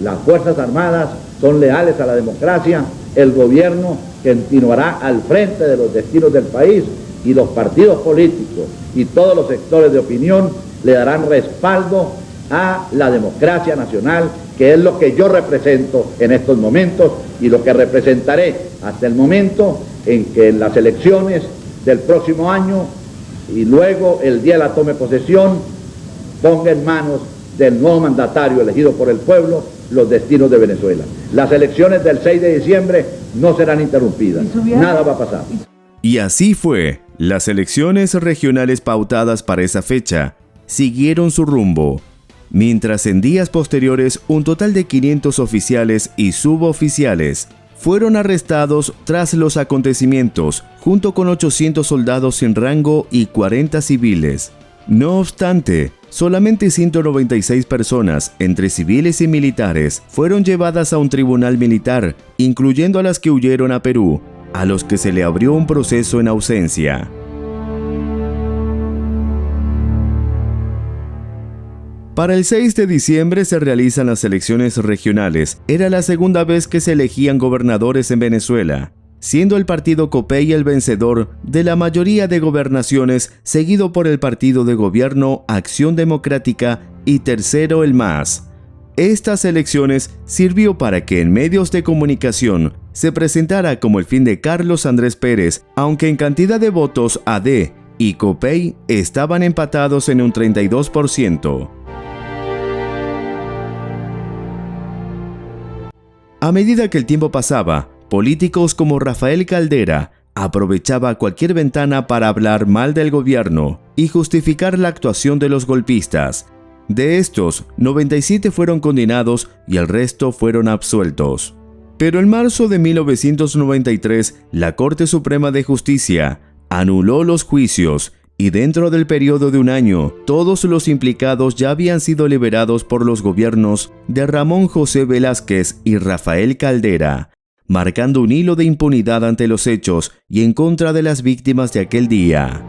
Las Fuerzas Armadas son leales a la democracia, el gobierno continuará al frente de los destinos del país y los partidos políticos y todos los sectores de opinión le darán respaldo a la democracia nacional, que es lo que yo represento en estos momentos y lo que representaré hasta el momento en que en las elecciones del próximo año y luego el día de la toma de posesión ponga en manos del nuevo mandatario elegido por el pueblo los destinos de Venezuela. Las elecciones del 6 de diciembre no serán interrumpidas, nada va a pasar. Y así fue. Las elecciones regionales pautadas para esa fecha siguieron su rumbo, mientras en días posteriores un total de 500 oficiales y suboficiales fueron arrestados tras los acontecimientos, junto con 800 soldados sin rango y 40 civiles. No obstante, solamente 196 personas, entre civiles y militares, fueron llevadas a un tribunal militar, incluyendo a las que huyeron a Perú, a los que se le abrió un proceso en ausencia. Para el 6 de diciembre se realizan las elecciones regionales. Era la segunda vez que se elegían gobernadores en Venezuela, siendo el partido Copey el vencedor de la mayoría de gobernaciones, seguido por el partido de gobierno Acción Democrática y tercero el MAS. Estas elecciones sirvió para que en medios de comunicación se presentara como el fin de Carlos Andrés Pérez, aunque en cantidad de votos AD y Copey estaban empatados en un 32%. A medida que el tiempo pasaba, políticos como Rafael Caldera aprovechaba cualquier ventana para hablar mal del gobierno y justificar la actuación de los golpistas. De estos, 97 fueron condenados y el resto fueron absueltos. Pero en marzo de 1993, la Corte Suprema de Justicia anuló los juicios y dentro del periodo de un año, todos los implicados ya habían sido liberados por los gobiernos de Ramón José Velázquez y Rafael Caldera, marcando un hilo de impunidad ante los hechos y en contra de las víctimas de aquel día.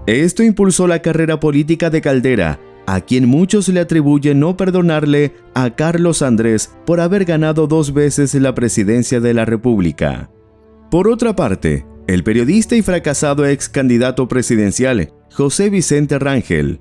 Esto impulsó la carrera política de Caldera, a quien muchos le atribuyen no perdonarle a Carlos Andrés por haber ganado 2 veces la presidencia de la República. Por otra parte, el periodista y fracasado ex candidato presidencial José Vicente Rangel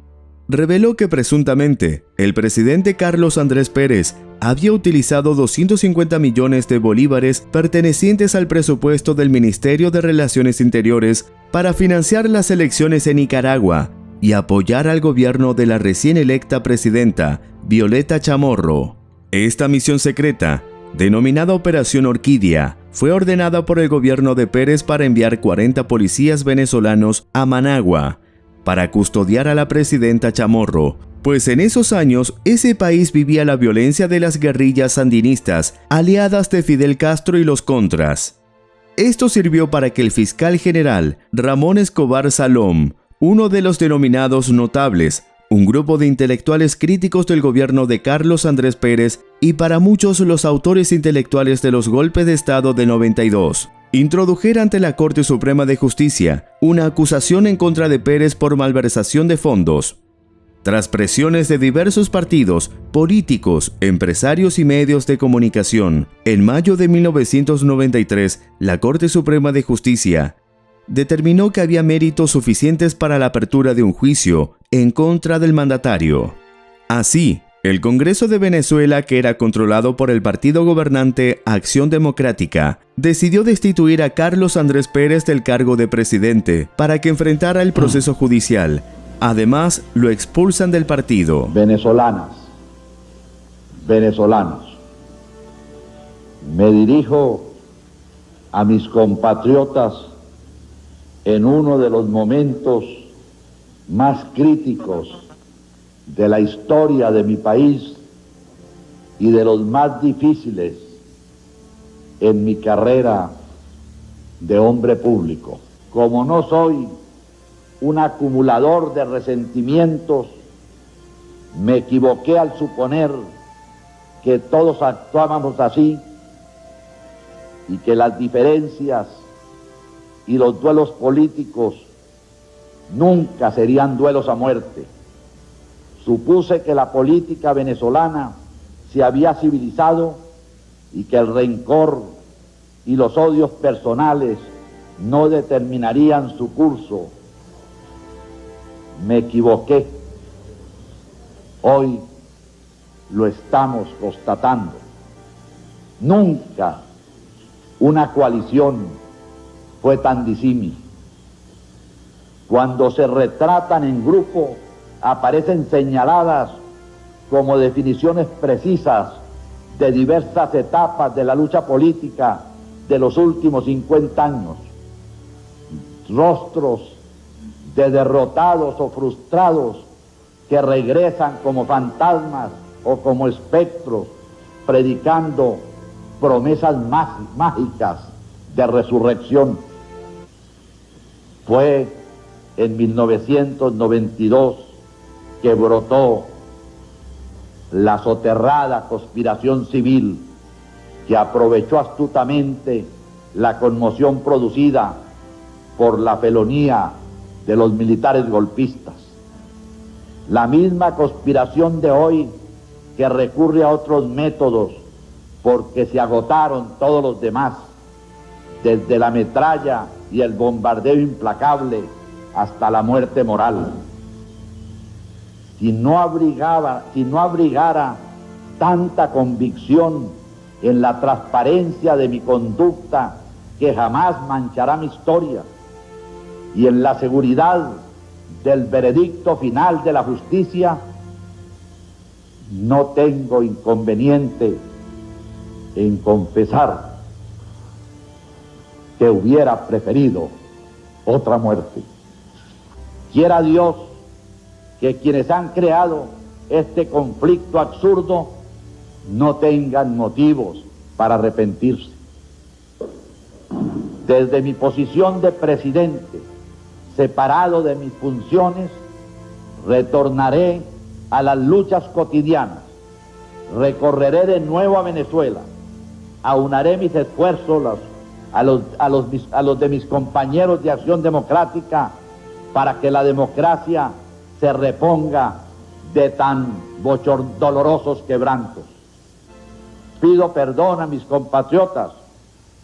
reveló que presuntamente el presidente Carlos Andrés Pérez había utilizado 250 millones de bolívares pertenecientes al presupuesto del Ministerio de Relaciones Interiores para financiar las elecciones en Nicaragua y apoyar al gobierno de la recién electa presidenta Violeta Chamorro. Esta misión secreta, denominada Operación Orquídea, fue ordenada por el gobierno de Pérez para enviar 40 policías venezolanos a Managua para custodiar a la presidenta Chamorro, pues en esos años ese país vivía la violencia de las guerrillas sandinistas, aliadas de Fidel Castro y los Contras. Esto sirvió para que el fiscal general Ramón Escobar Salom, uno de los denominados notables, un grupo de intelectuales críticos del gobierno de Carlos Andrés Pérez y para muchos los autores intelectuales de los golpes de Estado de 92, introdujera ante la Corte Suprema de Justicia una acusación en contra de Pérez por malversación de fondos. Tras presiones de diversos partidos, políticos, empresarios y medios de comunicación, en mayo de 1993, la Corte Suprema de Justicia determinó que había méritos suficientes para la apertura de un juicio en contra del mandatario. Así, el Congreso de Venezuela, que era controlado por el partido gobernante Acción Democrática, decidió destituir a Carlos Andrés Pérez del cargo de presidente para que enfrentara el proceso judicial. Además, lo expulsan del partido. Venezolanas, venezolanos, me dirijo a mis compatriotas en uno de los momentos más críticos de la historia de mi país y de los más difíciles en mi carrera de hombre público. Como no soy un acumulador de resentimientos, me equivoqué al suponer que todos actuábamos así y que las diferencias y los duelos políticos nunca serían duelos a muerte. Supuse que la política venezolana se había civilizado y que el rencor y los odios personales no determinarían su curso. Me equivoqué. Hoy lo estamos constatando. Nunca una coalición fue tan disímil. Cuando se retratan en grupo, aparecen señaladas como definiciones precisas de diversas etapas de la lucha política de los últimos 50 años. Rostros de derrotados o frustrados que regresan como fantasmas o como espectros, predicando promesas mágicas de resurrección. Fue en 1992 que brotó la soterrada conspiración civil que aprovechó astutamente la conmoción producida por la felonía de los militares golpistas. La misma conspiración de hoy que recurre a otros métodos porque se agotaron todos los demás, desde la metralla y el bombardeo implacable hasta la muerte moral. Si no abrigara tanta convicción en la transparencia de mi conducta que jamás manchará mi historia y en la seguridad del veredicto final de la justicia, no tengo inconveniente en confesar que hubiera preferido otra muerte. Quiera Dios que quienes han creado este conflicto absurdo no tengan motivos para arrepentirse. Desde mi posición de presidente, separado de mis funciones, retornaré a las luchas cotidianas, recorreré de nuevo a Venezuela, aunaré mis esfuerzos a los de mis compañeros de Acción Democrática para que la democracia se reponga de tan dolorosos quebrantos. Pido perdón a mis compatriotas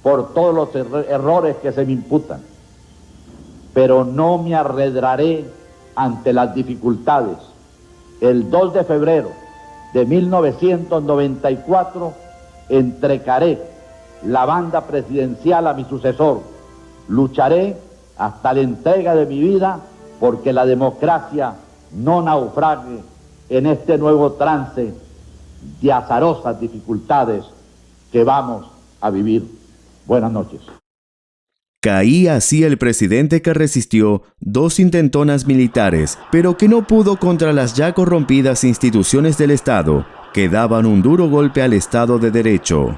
por todos los errores que se me imputan, pero no me arredraré ante las dificultades. El 2 de febrero de 1994 entregaré la banda presidencial a mi sucesor. Lucharé hasta la entrega de mi vida porque la democracia no naufrague en este nuevo trance de azarosas dificultades que vamos a vivir. Buenas noches. Caía así el presidente que resistió 2 intentonas militares, pero que no pudo contra las ya corrompidas instituciones del Estado, que daban un duro golpe al Estado de Derecho.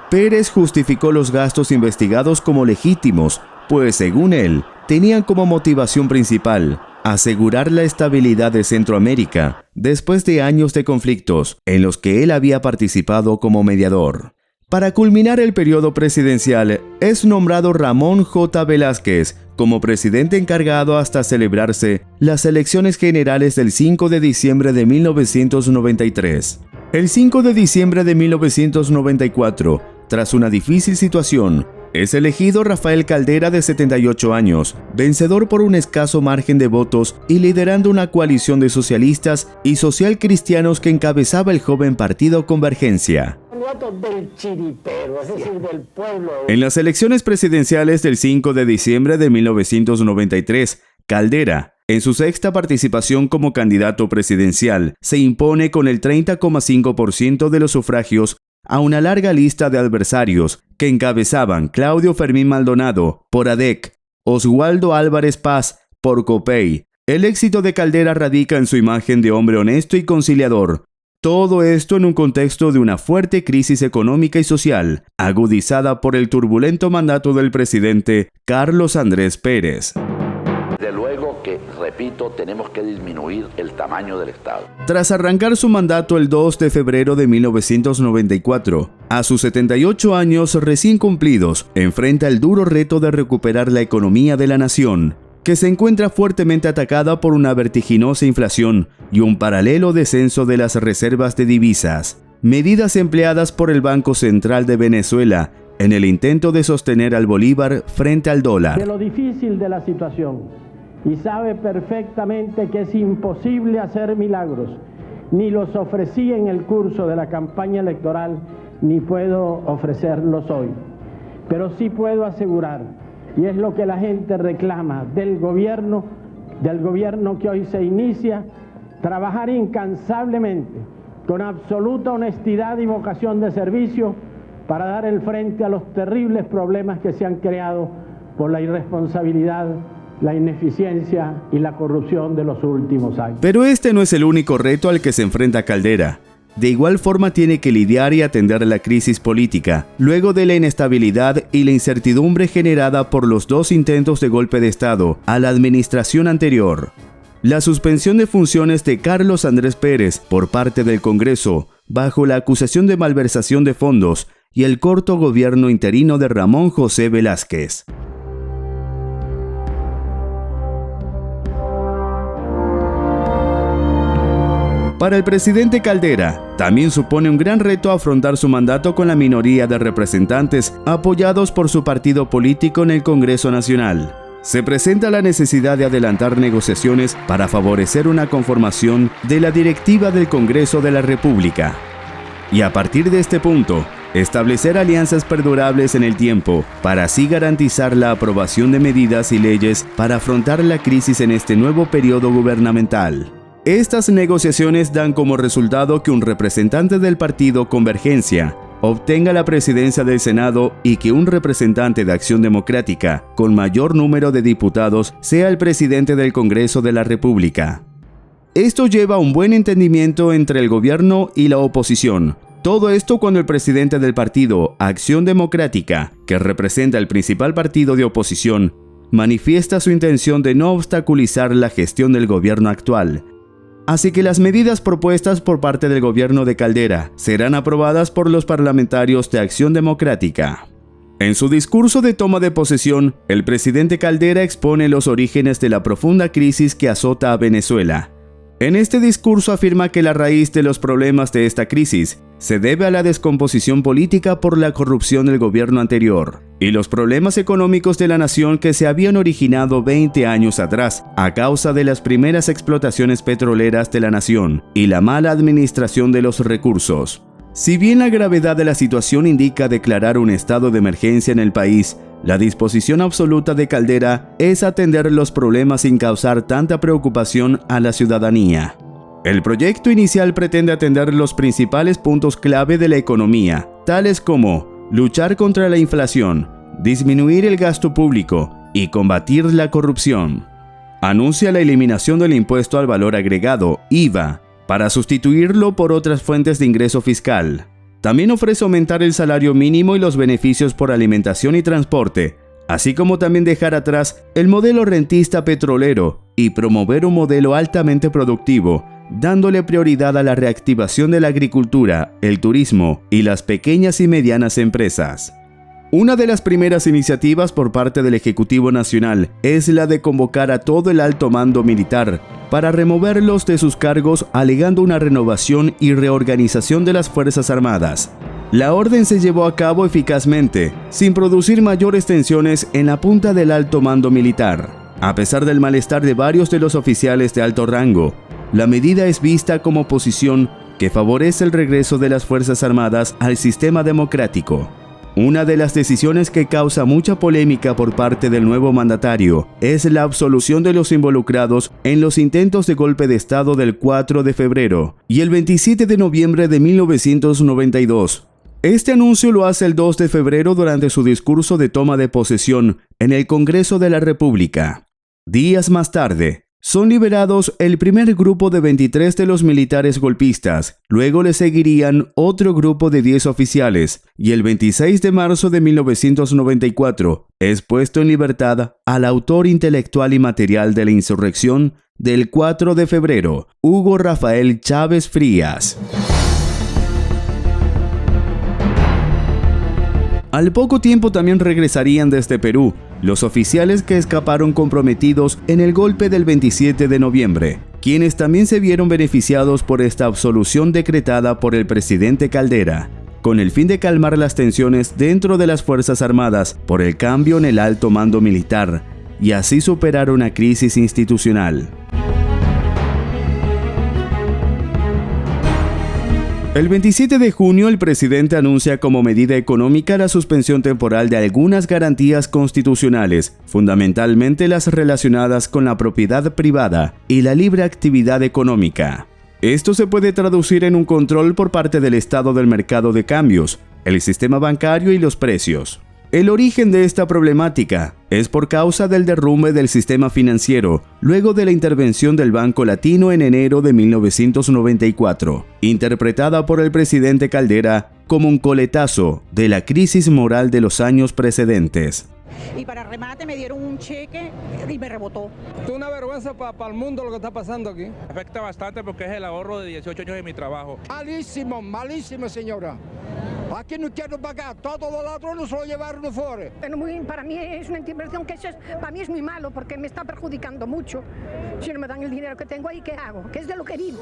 Pérez justificó los gastos investigados como legítimos, pues según él, tenían como motivación principal asegurar la estabilidad de Centroamérica después de años de conflictos en los que él había participado como mediador. Para culminar el periodo presidencial, es nombrado Ramón J. Velázquez como presidente encargado hasta celebrarse las elecciones generales del 5 de diciembre de 1993. El 5 de diciembre de 1994, tras una difícil situación, es elegido Rafael Caldera, de 78 años, vencedor por un escaso margen de votos y liderando una coalición de socialistas y socialcristianos que encabezaba el joven partido Convergencia. En las elecciones presidenciales del 5 de diciembre de 1993, Caldera, en su 6ª participación como candidato presidencial, se impone con el 30,5% de los sufragios a una larga lista de adversarios que encabezaban Claudio Fermín Maldonado por ADEC, Oswaldo Álvarez Paz por COPEI. El éxito de Caldera radica en su imagen de hombre honesto y conciliador, Todo esto en un contexto de una fuerte crisis económica y social, agudizada por el turbulento mandato del presidente Carlos Andrés Pérez. De luego que, repito, tenemos que disminuir el tamaño del Estado. Tras arrancar su mandato el 2 de febrero de 1994, a sus 78 años recién cumplidos, enfrenta el duro reto de recuperar la economía de la nación, que se encuentra fuertemente atacada por una vertiginosa inflación y un paralelo descenso de las reservas de divisas, medidas empleadas por el Banco Central de Venezuela en el intento de sostener al bolívar frente al dólar. De lo difícil de la situación, y sabe perfectamente que es imposible hacer milagros, ni los ofrecí en el curso de la campaña electoral, ni puedo ofrecerlos hoy. Pero sí puedo asegurar, y es lo que la gente reclama del gobierno que hoy se inicia, trabajar incansablemente, con absoluta honestidad y vocación de servicio, para dar el frente a los terribles problemas que se han creado por la irresponsabilidad, la ineficiencia y la corrupción de los últimos años. Pero este no es el único reto al que se enfrenta Caldera. De igual forma tiene que lidiar y atender la crisis política, luego de la inestabilidad y la incertidumbre generada por los 2 intentos de golpe de Estado a la administración anterior. La suspensión de funciones de Carlos Andrés Pérez por parte del Congreso, bajo la acusación de malversación de fondos, y el corto gobierno interino de Ramón José Velázquez. Para el presidente Caldera, también supone un gran reto afrontar su mandato con la minoría de representantes apoyados por su partido político en el Congreso Nacional. Se presenta la necesidad de adelantar negociaciones para favorecer una conformación de la directiva del Congreso de la República. Y a partir de este punto, establecer alianzas perdurables en el tiempo para así garantizar la aprobación de medidas y leyes para afrontar la crisis en este nuevo periodo gubernamental. Estas negociaciones dan como resultado que un representante del partido Convergencia obtenga la presidencia del Senado y que un representante de Acción Democrática, con mayor número de diputados, sea el presidente del Congreso de la República. Esto lleva a un buen entendimiento entre el gobierno y la oposición. Todo esto cuando el presidente del partido Acción Democrática, que representa el principal partido de oposición, manifiesta su intención de no obstaculizar la gestión del gobierno actual. Así que las medidas propuestas por parte del gobierno de Caldera serán aprobadas por los parlamentarios de Acción Democrática. En su discurso de toma de posesión, el presidente Caldera expone los orígenes de la profunda crisis que azota a Venezuela. En este discurso afirma que la raíz de los problemas de esta crisis se debe a la descomposición política por la corrupción del gobierno anterior y los problemas económicos de la nación que se habían originado 20 años atrás a causa de las primeras explotaciones petroleras de la nación y la mala administración de los recursos. Si bien la gravedad de la situación indica declarar un estado de emergencia en el país, la disposición absoluta de Caldera es atender los problemas sin causar tanta preocupación a la ciudadanía. El proyecto inicial pretende atender los principales puntos clave de la economía, tales como luchar contra la inflación, disminuir el gasto público y combatir la corrupción. Anuncia la eliminación del impuesto al valor agregado, IVA, para sustituirlo por otras fuentes de ingreso fiscal. También ofrece aumentar el salario mínimo y los beneficios por alimentación y transporte, así como también dejar atrás el modelo rentista petrolero y promover un modelo altamente productivo, dándole prioridad a la reactivación de la agricultura, el turismo y las pequeñas y medianas empresas. Una de las primeras iniciativas por parte del Ejecutivo Nacional es la de convocar a todo el alto mando militar para removerlos de sus cargos alegando una renovación y reorganización de las Fuerzas Armadas. La orden se llevó a cabo eficazmente, sin producir mayores tensiones en la punta del alto mando militar. A pesar del malestar de varios de los oficiales de alto rango, la medida es vista como posición que favorece el regreso de las Fuerzas Armadas al sistema democrático. Una de las decisiones que causa mucha polémica por parte del nuevo mandatario es la absolución de los involucrados en los intentos de golpe de Estado del 4 de febrero y el 27 de noviembre de 1992. Este anuncio lo hace el 2 de febrero durante su discurso de toma de posesión en el Congreso de la República. Días más tarde, Son liberados el primer grupo de 23 de los militares golpistas, luego le seguirían otro grupo de 10 oficiales, y el 26 de marzo de 1994 es puesto en libertad al autor intelectual y material de la insurrección del 4 de febrero, Hugo Rafael Chávez Frías. Al poco tiempo también regresarían desde Perú los oficiales que escaparon comprometidos en el golpe del 27 de noviembre, quienes también se vieron beneficiados por esta absolución decretada por el presidente Caldera, con el fin de calmar las tensiones dentro de las Fuerzas Armadas por el cambio en el alto mando militar y así superar una crisis institucional. El 27 de junio, el presidente anuncia como medida económica la suspensión temporal de algunas garantías constitucionales, fundamentalmente las relacionadas con la propiedad privada y la libre actividad económica. Esto se puede traducir en un control por parte del Estado del mercado de cambios, el sistema bancario y los precios. El origen de esta problemática es por causa del derrumbe del sistema financiero luego de la intervención del Banco Latino en enero de 1994, interpretada por el presidente Caldera como un coletazo de la crisis moral de los años precedentes. Y para remate me dieron un cheque y me rebotó. Es una vergüenza para el mundo lo que está pasando aquí. Afecta bastante porque es el ahorro de 18 años de mi trabajo. Malísimo, malísimo, señora. Aquí no quiero pagar, todos los ladrones se lo llevaron fuera. Pero para mí es una intervención que para mí es muy malo porque me está perjudicando mucho. Si no me dan el dinero que tengo ahí, ¿qué hago? ¿Qué es de lo que vivo?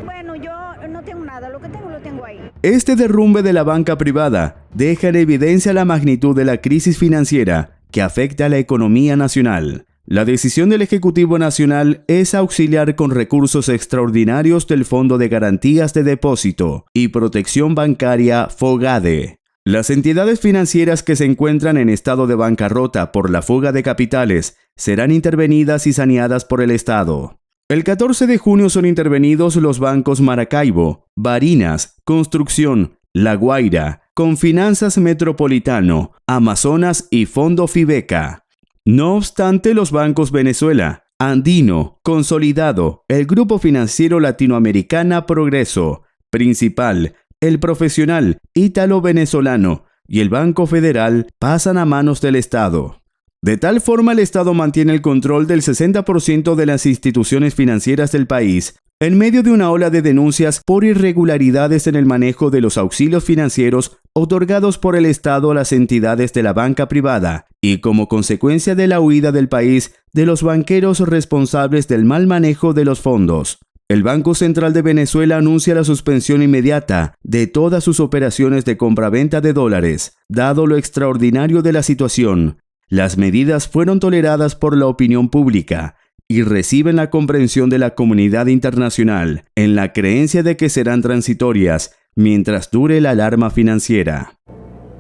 Bueno, yo no tengo nada, lo que tengo lo tengo ahí. Este derrumbe de la banca privada deja en evidencia la magnitud de la crisis financiera que afecta a la economía nacional. La decisión del Ejecutivo Nacional es auxiliar con recursos extraordinarios del Fondo de Garantías de Depósito y Protección Bancaria FOGADE. Las entidades financieras que se encuentran en estado de bancarrota por la fuga de capitales serán intervenidas y saneadas por el Estado. El 14 de junio son intervenidos los bancos Maracaibo, Barinas, Construcción, La Guaira, Confinanzas Metropolitano, Amazonas y Fondo Fibeca. No obstante, los bancos Venezuela, Andino, Consolidado, el Grupo Financiero Latinoamericana Progreso, Principal, El Profesional, Ítalo-Venezolano y el Banco Federal pasan a manos del Estado. De tal forma, el Estado mantiene el control del 60% de las instituciones financieras del país, en medio de una ola de denuncias por irregularidades en el manejo de los auxilios financieros otorgados por el Estado a las entidades de la banca privada y como consecuencia de la huida del país de los banqueros responsables del mal manejo de los fondos. El Banco Central de Venezuela anuncia la suspensión inmediata de todas sus operaciones de compraventa de dólares, dado lo extraordinario de la situación. Las medidas fueron toleradas por la opinión pública y reciben la comprensión de la comunidad internacional en la creencia de que serán transitorias mientras dure la alarma financiera.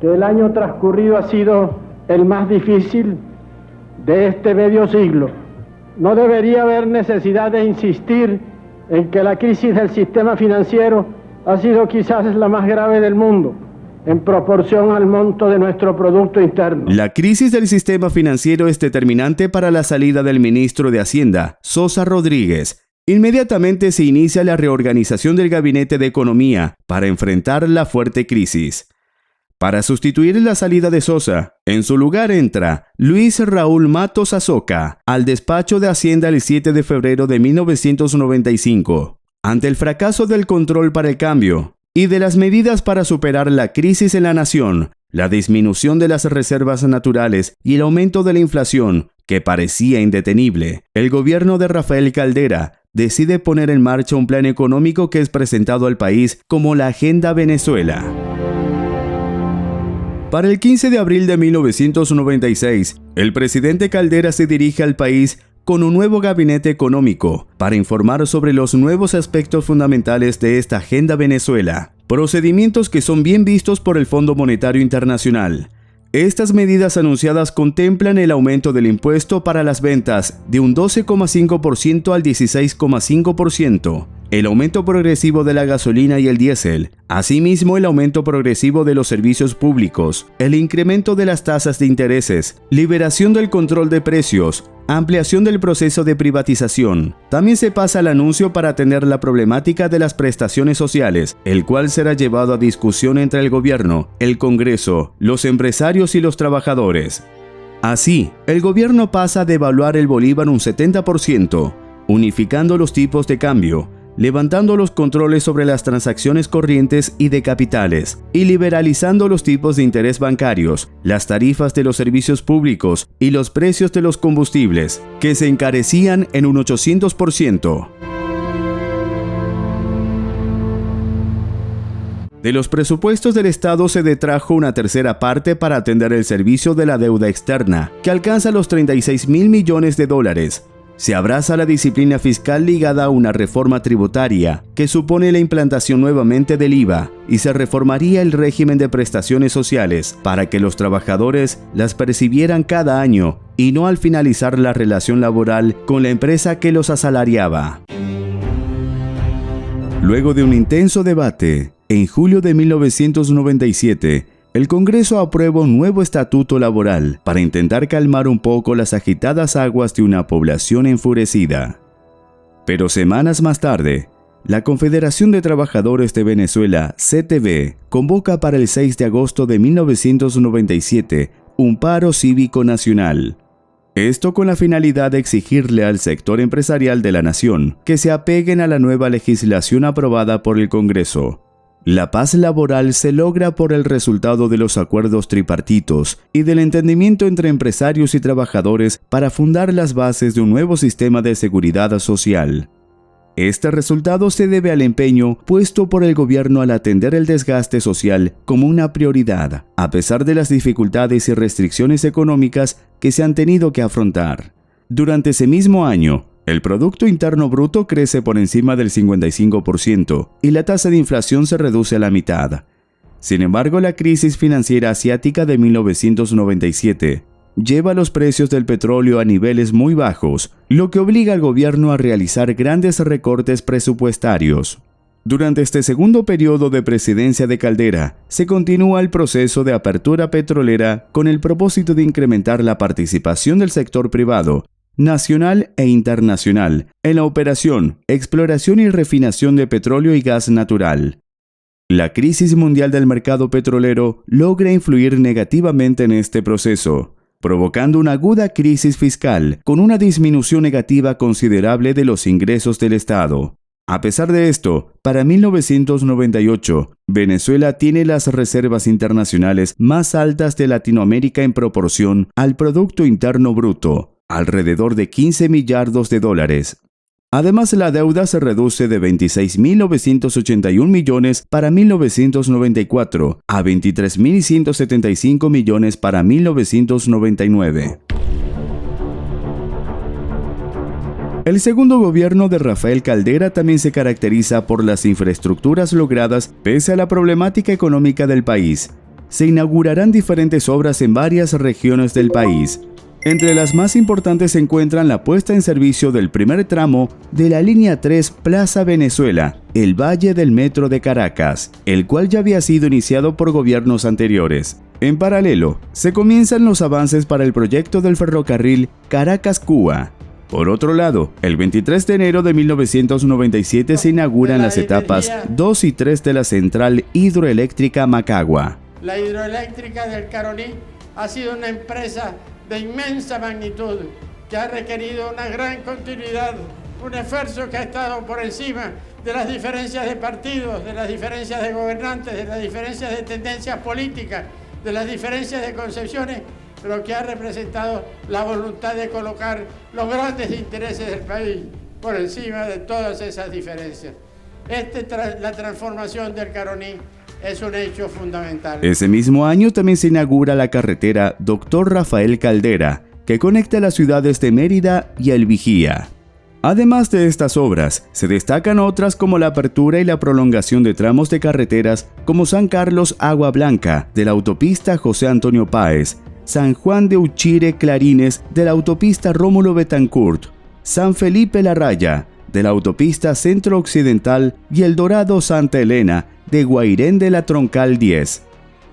Que el año transcurrido ha sido el más difícil de este medio siglo. No debería haber necesidad de insistir en que la crisis del sistema financiero ha sido quizás la más grave del mundo, en proporción al monto de nuestro Producto Interno. La crisis del sistema financiero es determinante para la salida del ministro de Hacienda, Sosa Rodríguez. Inmediatamente se inicia la reorganización del Gabinete de Economía para enfrentar la fuerte crisis. Para sustituir la salida de Sosa, en su lugar entra Luis Raúl Matos Azoka al despacho de Hacienda el 7 de febrero de 1995. Ante el fracaso del control para el cambio y de las medidas para superar la crisis en la nación, la disminución de las reservas naturales y el aumento de la inflación, que parecía indetenible, el gobierno de Rafael Caldera decide poner en marcha un plan económico que es presentado al país como la Agenda Venezuela. Para el 15 de abril de 1996, el presidente Caldera se dirige al país con un nuevo gabinete económico para informar sobre los nuevos aspectos fundamentales de esta Agenda Venezuela, procedimientos que son bien vistos por el Fondo Monetario Internacional. Estas medidas anunciadas contemplan el aumento del impuesto para las ventas de un 12,5% al 16,5%, el aumento progresivo de la gasolina y el diésel, asimismo el aumento progresivo de los servicios públicos, el incremento de las tasas de intereses, liberación del control de precios, ampliación del proceso de privatización. También se pasa al anuncio para atender la problemática de las prestaciones sociales, el cual será llevado a discusión entre el gobierno, el Congreso, los empresarios y los trabajadores. Así, el gobierno pasa a devaluar el bolívar un 70%, unificando los tipos de cambio, levantando los controles sobre las transacciones corrientes y de capitales, y liberalizando los tipos de interés bancarios, las tarifas de los servicios públicos y los precios de los combustibles, que se encarecían en un 800%. De los presupuestos del Estado se detrajo una tercera parte para atender el servicio de la deuda externa, que alcanza los 36.000 millones de dólares. Se abraza la disciplina fiscal ligada a una reforma tributaria, que supone la implantación nuevamente del IVA, y se reformaría el régimen de prestaciones sociales para que los trabajadores las percibieran cada año y no al finalizar la relación laboral con la empresa que los asalariaba. Luego de un intenso debate, en julio de 1997, el Congreso aprueba un nuevo estatuto laboral para intentar calmar un poco las agitadas aguas de una población enfurecida. Pero semanas más tarde, la Confederación de Trabajadores de Venezuela, CTV, convoca para el 6 de agosto de 1997 un paro cívico nacional. Esto con la finalidad de exigirle al sector empresarial de la nación que se apeguen a la nueva legislación aprobada por el Congreso. La paz laboral se logra por el resultado de los acuerdos tripartitos y del entendimiento entre empresarios y trabajadores para fundar las bases de un nuevo sistema de seguridad social. Este resultado se debe al empeño puesto por el gobierno al atender el desgaste social como una prioridad, a pesar de las dificultades y restricciones económicas que se han tenido que afrontar. Durante ese mismo año, el Producto Interno Bruto crece por encima del 55% y la tasa de inflación se reduce a la mitad. Sin embargo, la crisis financiera asiática de 1997 lleva los precios del petróleo a niveles muy bajos, lo que obliga al gobierno a realizar grandes recortes presupuestarios. Durante este segundo periodo de presidencia de Caldera, se continúa el proceso de apertura petrolera con el propósito de incrementar la participación del sector privado, nacional e internacional, en la operación, exploración y refinación de petróleo y gas natural. La crisis mundial del mercado petrolero logra influir negativamente en este proceso, provocando una aguda crisis fiscal con una disminución negativa considerable de los ingresos del Estado. A pesar de esto, para 1998, Venezuela tiene las reservas internacionales más altas de Latinoamérica en proporción al Producto Interno Bruto, alrededor de 15 millardos de dólares. Además, la deuda se reduce de 26.981 millones para 1994 a 23.175 millones para 1999. El segundo gobierno de Rafael Caldera también se caracteriza por las infraestructuras logradas pese a la problemática económica del país. Se inaugurarán diferentes obras en varias regiones del país. Entre las más importantes se encuentran la puesta en servicio del primer tramo de la línea 3 Plaza Venezuela, el Valle del Metro de Caracas, el cual ya había sido iniciado por gobiernos anteriores. En paralelo, se comienzan los avances para el proyecto del ferrocarril Caracas-Cuba. Por otro lado, el 23 de enero de 1997 se inauguran las etapas 2 y 3 de la central hidroeléctrica Macagua. La hidroeléctrica del Caroní ha sido una empresa de inmensa magnitud, que ha requerido una gran continuidad, un esfuerzo que ha estado por encima de las diferencias de partidos, de las diferencias de gobernantes, de las diferencias de tendencias políticas, de las diferencias de concepciones, pero que ha representado la voluntad de colocar los grandes intereses del país por encima de todas esas diferencias. La transformación del Caroní es un hecho fundamental. Ese mismo año también se inaugura la carretera Dr. Rafael Caldera, que conecta las ciudades de Mérida y El Vigía. Además de estas obras, se destacan otras como la apertura y la prolongación de tramos de carreteras como San Carlos Agua Blanca de la autopista José Antonio Páez, San Juan de Uchire Clarines de la autopista Rómulo Betancourt, San Felipe La Raya de la autopista Centro-Occidental y El Dorado-Santa Elena de Guairén de la Troncal 10,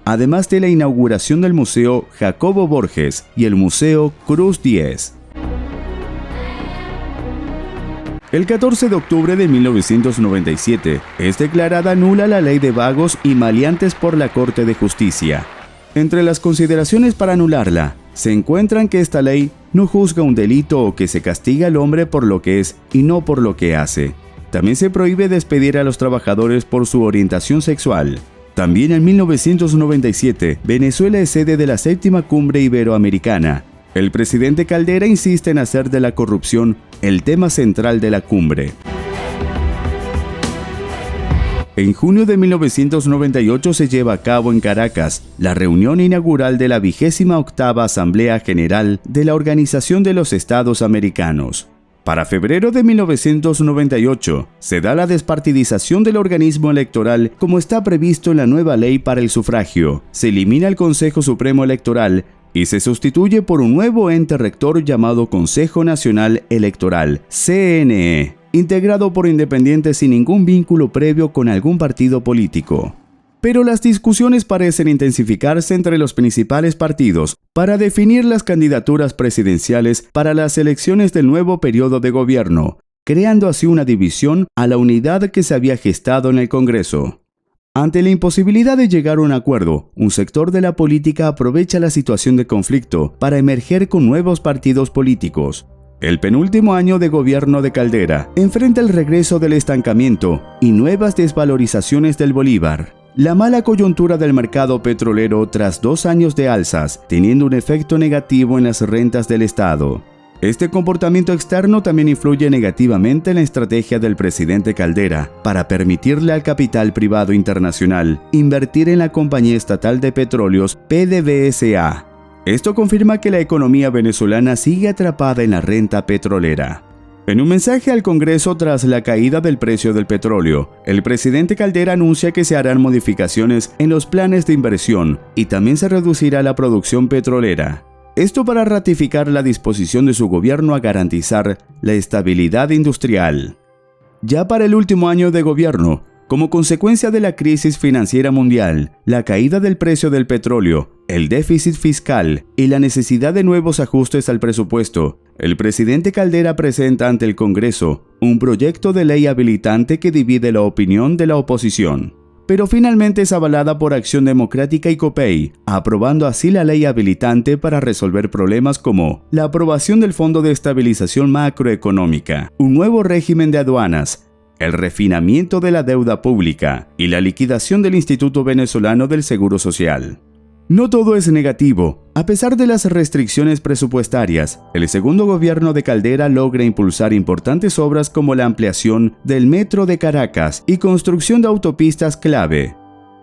además de la inauguración del Museo Jacobo Borges y el Museo Cruz 10. El 14 de octubre de 1997 es declarada nula la ley de vagos y maleantes por la Corte de Justicia. Entre las consideraciones para anularla, se encuentran que esta ley no juzga un delito o que se castiga al hombre por lo que es y no por lo que hace. También se prohíbe despedir a los trabajadores por su orientación sexual. También en 1997, Venezuela es sede de la 7ª Cumbre Iberoamericana. El presidente Caldera insiste en hacer de la corrupción el tema central de la cumbre. En junio de 1998 se lleva a cabo en Caracas la reunión inaugural de la 28ª Asamblea General de la Organización de los Estados Americanos. Para febrero de 1998 se da la despartidización del organismo electoral como está previsto en la nueva ley para el sufragio. Se elimina el Consejo Supremo Electoral y se sustituye por un nuevo ente rector llamado Consejo Nacional Electoral, CNE, integrado por independientes sin ningún vínculo previo con algún partido político. Pero las discusiones parecen intensificarse entre los principales partidos para definir las candidaturas presidenciales para las elecciones del nuevo periodo de gobierno, creando así una división a la unidad que se había gestado en el Congreso. Ante la imposibilidad de llegar a un acuerdo, un sector de la política aprovecha la situación de conflicto para emerger con nuevos partidos políticos. El penúltimo año de gobierno de Caldera enfrenta el regreso del estancamiento y nuevas desvalorizaciones del bolívar. La mala coyuntura del mercado petrolero tras 2 años de alzas, teniendo un efecto negativo en las rentas del Estado. Este comportamiento externo también influye negativamente en la estrategia del presidente Caldera para permitirle al capital privado internacional invertir en la compañía estatal de petróleos PDVSA. Esto confirma que la economía venezolana sigue atrapada en la renta petrolera. En un mensaje al Congreso tras la caída del precio del petróleo, el presidente Caldera anuncia que se harán modificaciones en los planes de inversión y también se reducirá la producción petrolera. Esto para ratificar la disposición de su gobierno a garantizar la estabilidad industrial. Ya para el último año de gobierno, como consecuencia de la crisis financiera mundial, la caída del precio del petróleo, el déficit fiscal y la necesidad de nuevos ajustes al presupuesto, el presidente Caldera presenta ante el Congreso un proyecto de ley habilitante que divide la opinión de la oposición. Pero finalmente es avalada por Acción Democrática y COPEI, aprobando así la ley habilitante para resolver problemas como la aprobación del Fondo de Estabilización Macroeconómica, un nuevo régimen de aduanas, el refinamiento de la deuda pública y la liquidación del Instituto Venezolano del Seguro Social. No todo es negativo. A pesar de las restricciones presupuestarias, el segundo gobierno de Caldera logra impulsar importantes obras como la ampliación del Metro de Caracas y construcción de autopistas clave,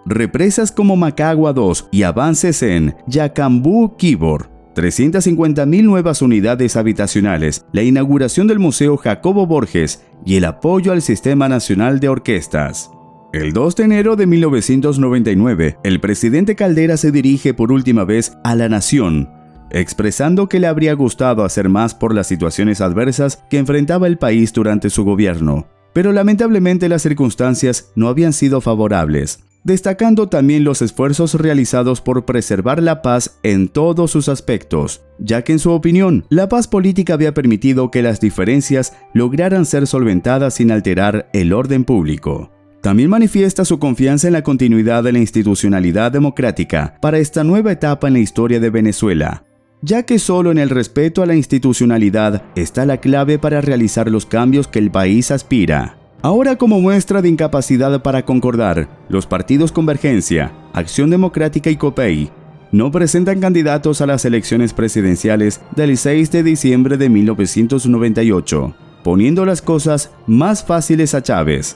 represas como Macagua 2 y avances en Yacambú-Quibor, 350.000 nuevas unidades habitacionales, la inauguración del Museo Jacobo Borges y el apoyo al Sistema Nacional de Orquestas. El 2 de enero de 1999, el presidente Caldera se dirige por última vez a la nación, expresando que le habría gustado hacer más por las situaciones adversas que enfrentaba el país durante su gobierno. Pero lamentablemente las circunstancias no habían sido favorables, destacando también los esfuerzos realizados por preservar la paz en todos sus aspectos, ya que en su opinión, la paz política había permitido que las diferencias lograran ser solventadas sin alterar el orden público. También manifiesta su confianza en la continuidad de la institucionalidad democrática para esta nueva etapa en la historia de Venezuela, ya que solo en el respeto a la institucionalidad está la clave para realizar los cambios que el país aspira. Ahora, como muestra de incapacidad para concordar, los partidos Convergencia, Acción Democrática y COPEI no presentan candidatos a las elecciones presidenciales del 6 de diciembre de 1998, poniendo las cosas más fáciles a Chávez.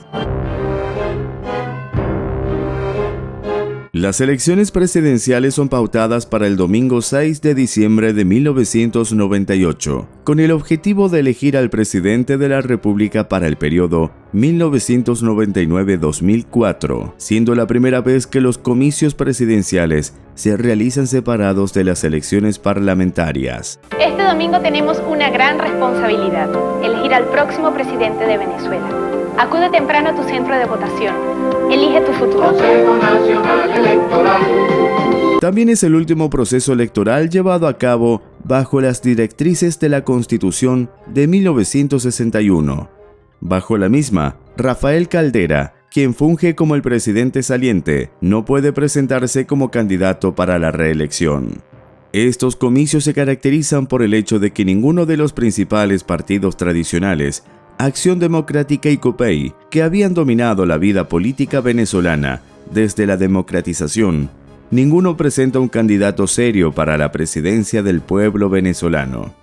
Las elecciones presidenciales son pautadas para el domingo 6 de diciembre de 1998, con el objetivo de elegir al presidente de la República para el periodo 1999-2004, siendo la primera vez que los comicios presidenciales se realizan separados de las elecciones parlamentarias. Este domingo tenemos una gran responsabilidad, elegir al próximo presidente de Venezuela. Acude temprano a tu centro de votación. Elige tu futuro. Consejo Nacional Electoral. También es el último proceso electoral llevado a cabo bajo las directrices de la Constitución de 1961. Bajo la misma, Rafael Caldera, quien funge como el presidente saliente, no puede presentarse como candidato para la reelección. Estos comicios se caracterizan por el hecho de que ninguno de los principales partidos tradicionales, Acción Democrática y COPEI, que habían dominado la vida política venezolana desde la democratización, ninguno presenta un candidato serio para la presidencia del pueblo venezolano.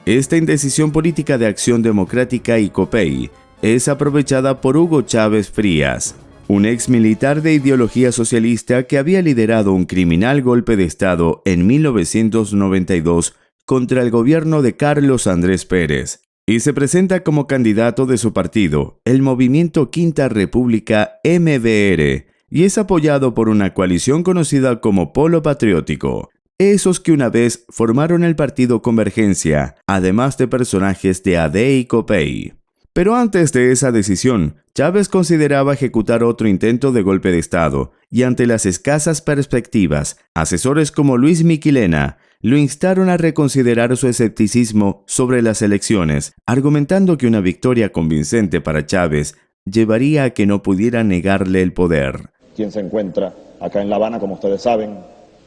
Esta indecisión política de Acción Democrática y COPEI es aprovechada por Hugo Chávez Frías, un ex militar de ideología socialista que había liderado un criminal golpe de Estado en 1992 contra el gobierno de Carlos Andrés Pérez, y se presenta como candidato de su partido, el Movimiento Quinta República MBR, y es apoyado por una coalición conocida como Polo Patriótico, esos que una vez formaron el partido Convergencia, además de personajes de AD y COPEI. Pero antes de esa decisión, Chávez consideraba ejecutar otro intento de golpe de Estado, y ante las escasas perspectivas, asesores como Luis Miquilena lo instaron a reconsiderar su escepticismo sobre las elecciones, argumentando que una victoria convincente para Chávez llevaría a que no pudiera negarle el poder. Quien se encuentra acá en La Habana, como ustedes saben,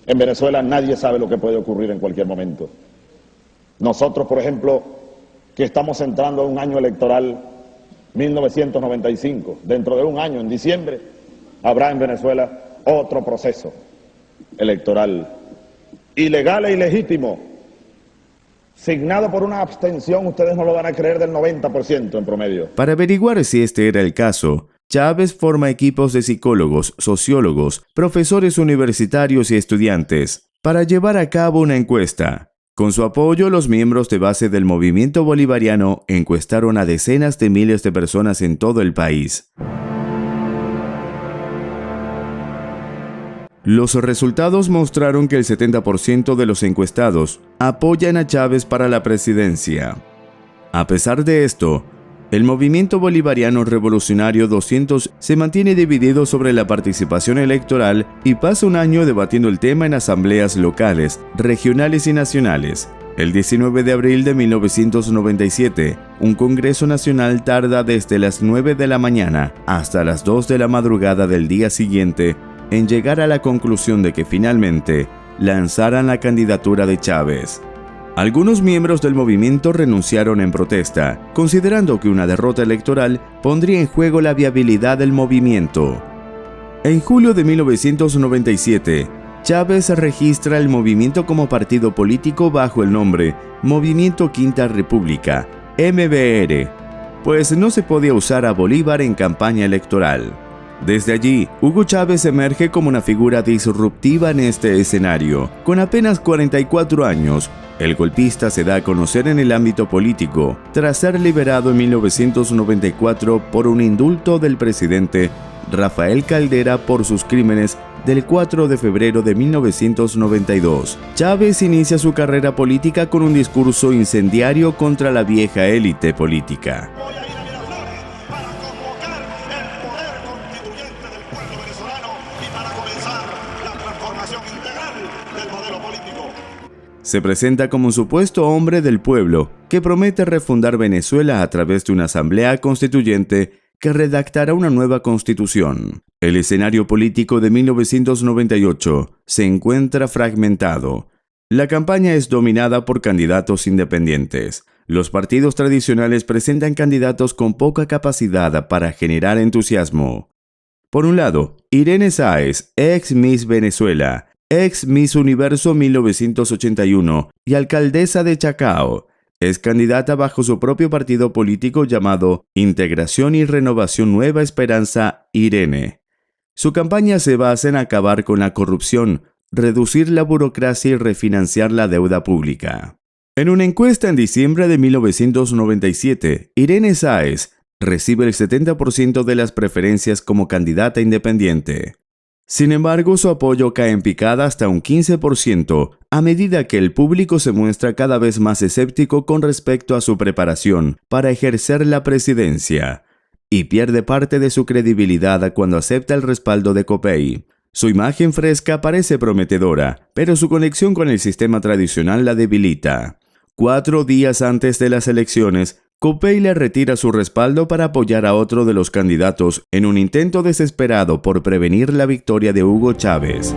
en Venezuela nadie sabe lo que puede ocurrir en cualquier momento. Nosotros, por ejemplo, que estamos entrando en un año electoral 1995, dentro de un año, en diciembre, habrá en Venezuela otro proceso electoral ilegal e ilegítimo, signado por una abstención, ustedes no lo van a creer, del 90% en promedio. Para averiguar si este era el caso, Chávez forma equipos de psicólogos, sociólogos, profesores universitarios y estudiantes para llevar a cabo una encuesta. Con su apoyo, los miembros de base del movimiento bolivariano encuestaron a decenas de miles de personas en todo el país. Los resultados mostraron que el 70% de los encuestados apoyan a Chávez para la presidencia. A pesar de esto, el movimiento bolivariano revolucionario 200 se mantiene dividido sobre la participación electoral y pasa un año debatiendo el tema en asambleas locales, regionales y nacionales. El 19 de abril de 1997, un Congreso Nacional tarda desde las 9 de la mañana hasta las 2 de la madrugada del día siguiente en llegar a la conclusión de que finalmente lanzaran la candidatura de Chávez. Algunos miembros del movimiento renunciaron en protesta, considerando que una derrota electoral pondría en juego la viabilidad del movimiento. En julio de 1997, Chávez registra el movimiento como partido político bajo el nombre Movimiento Quinta República, MBR, pues no se podía usar a Bolívar en campaña electoral. Desde allí, Hugo Chávez emerge como una figura disruptiva en este escenario. Con apenas 44 años, el golpista se da a conocer en el ámbito político tras ser liberado en 1994 por un indulto del presidente Rafael Caldera por sus crímenes del 4 de febrero de 1992. Chávez inicia su carrera política con un discurso incendiario contra la vieja élite política. Se presenta como un supuesto hombre del pueblo que promete refundar Venezuela a través de una asamblea constituyente que redactará una nueva constitución. El escenario político de 1998 se encuentra fragmentado. La campaña es dominada por candidatos independientes. Los partidos tradicionales presentan candidatos con poca capacidad para generar entusiasmo. Por un lado, Irene Sáez, ex Miss Venezuela, ex Miss Universo 1981 y alcaldesa de Chacao, es candidata bajo su propio partido político llamado Integración y Renovación Nueva Esperanza Irene. Su campaña se basa en acabar con la corrupción, reducir la burocracia y refinanciar la deuda pública. En una encuesta en diciembre de 1997, Irene Sáez recibe el 70% de las preferencias como candidata independiente. Sin embargo, su apoyo cae en picada hasta un 15% a medida que el público se muestra cada vez más escéptico con respecto a su preparación para ejercer la presidencia y pierde parte de su credibilidad cuando acepta el respaldo de Copey. Su imagen fresca parece prometedora, pero su conexión con el sistema tradicional la debilita. 4 días antes de las elecciones, Copey le retira su respaldo para apoyar a otro de los candidatos en un intento desesperado por prevenir la victoria de Hugo Chávez.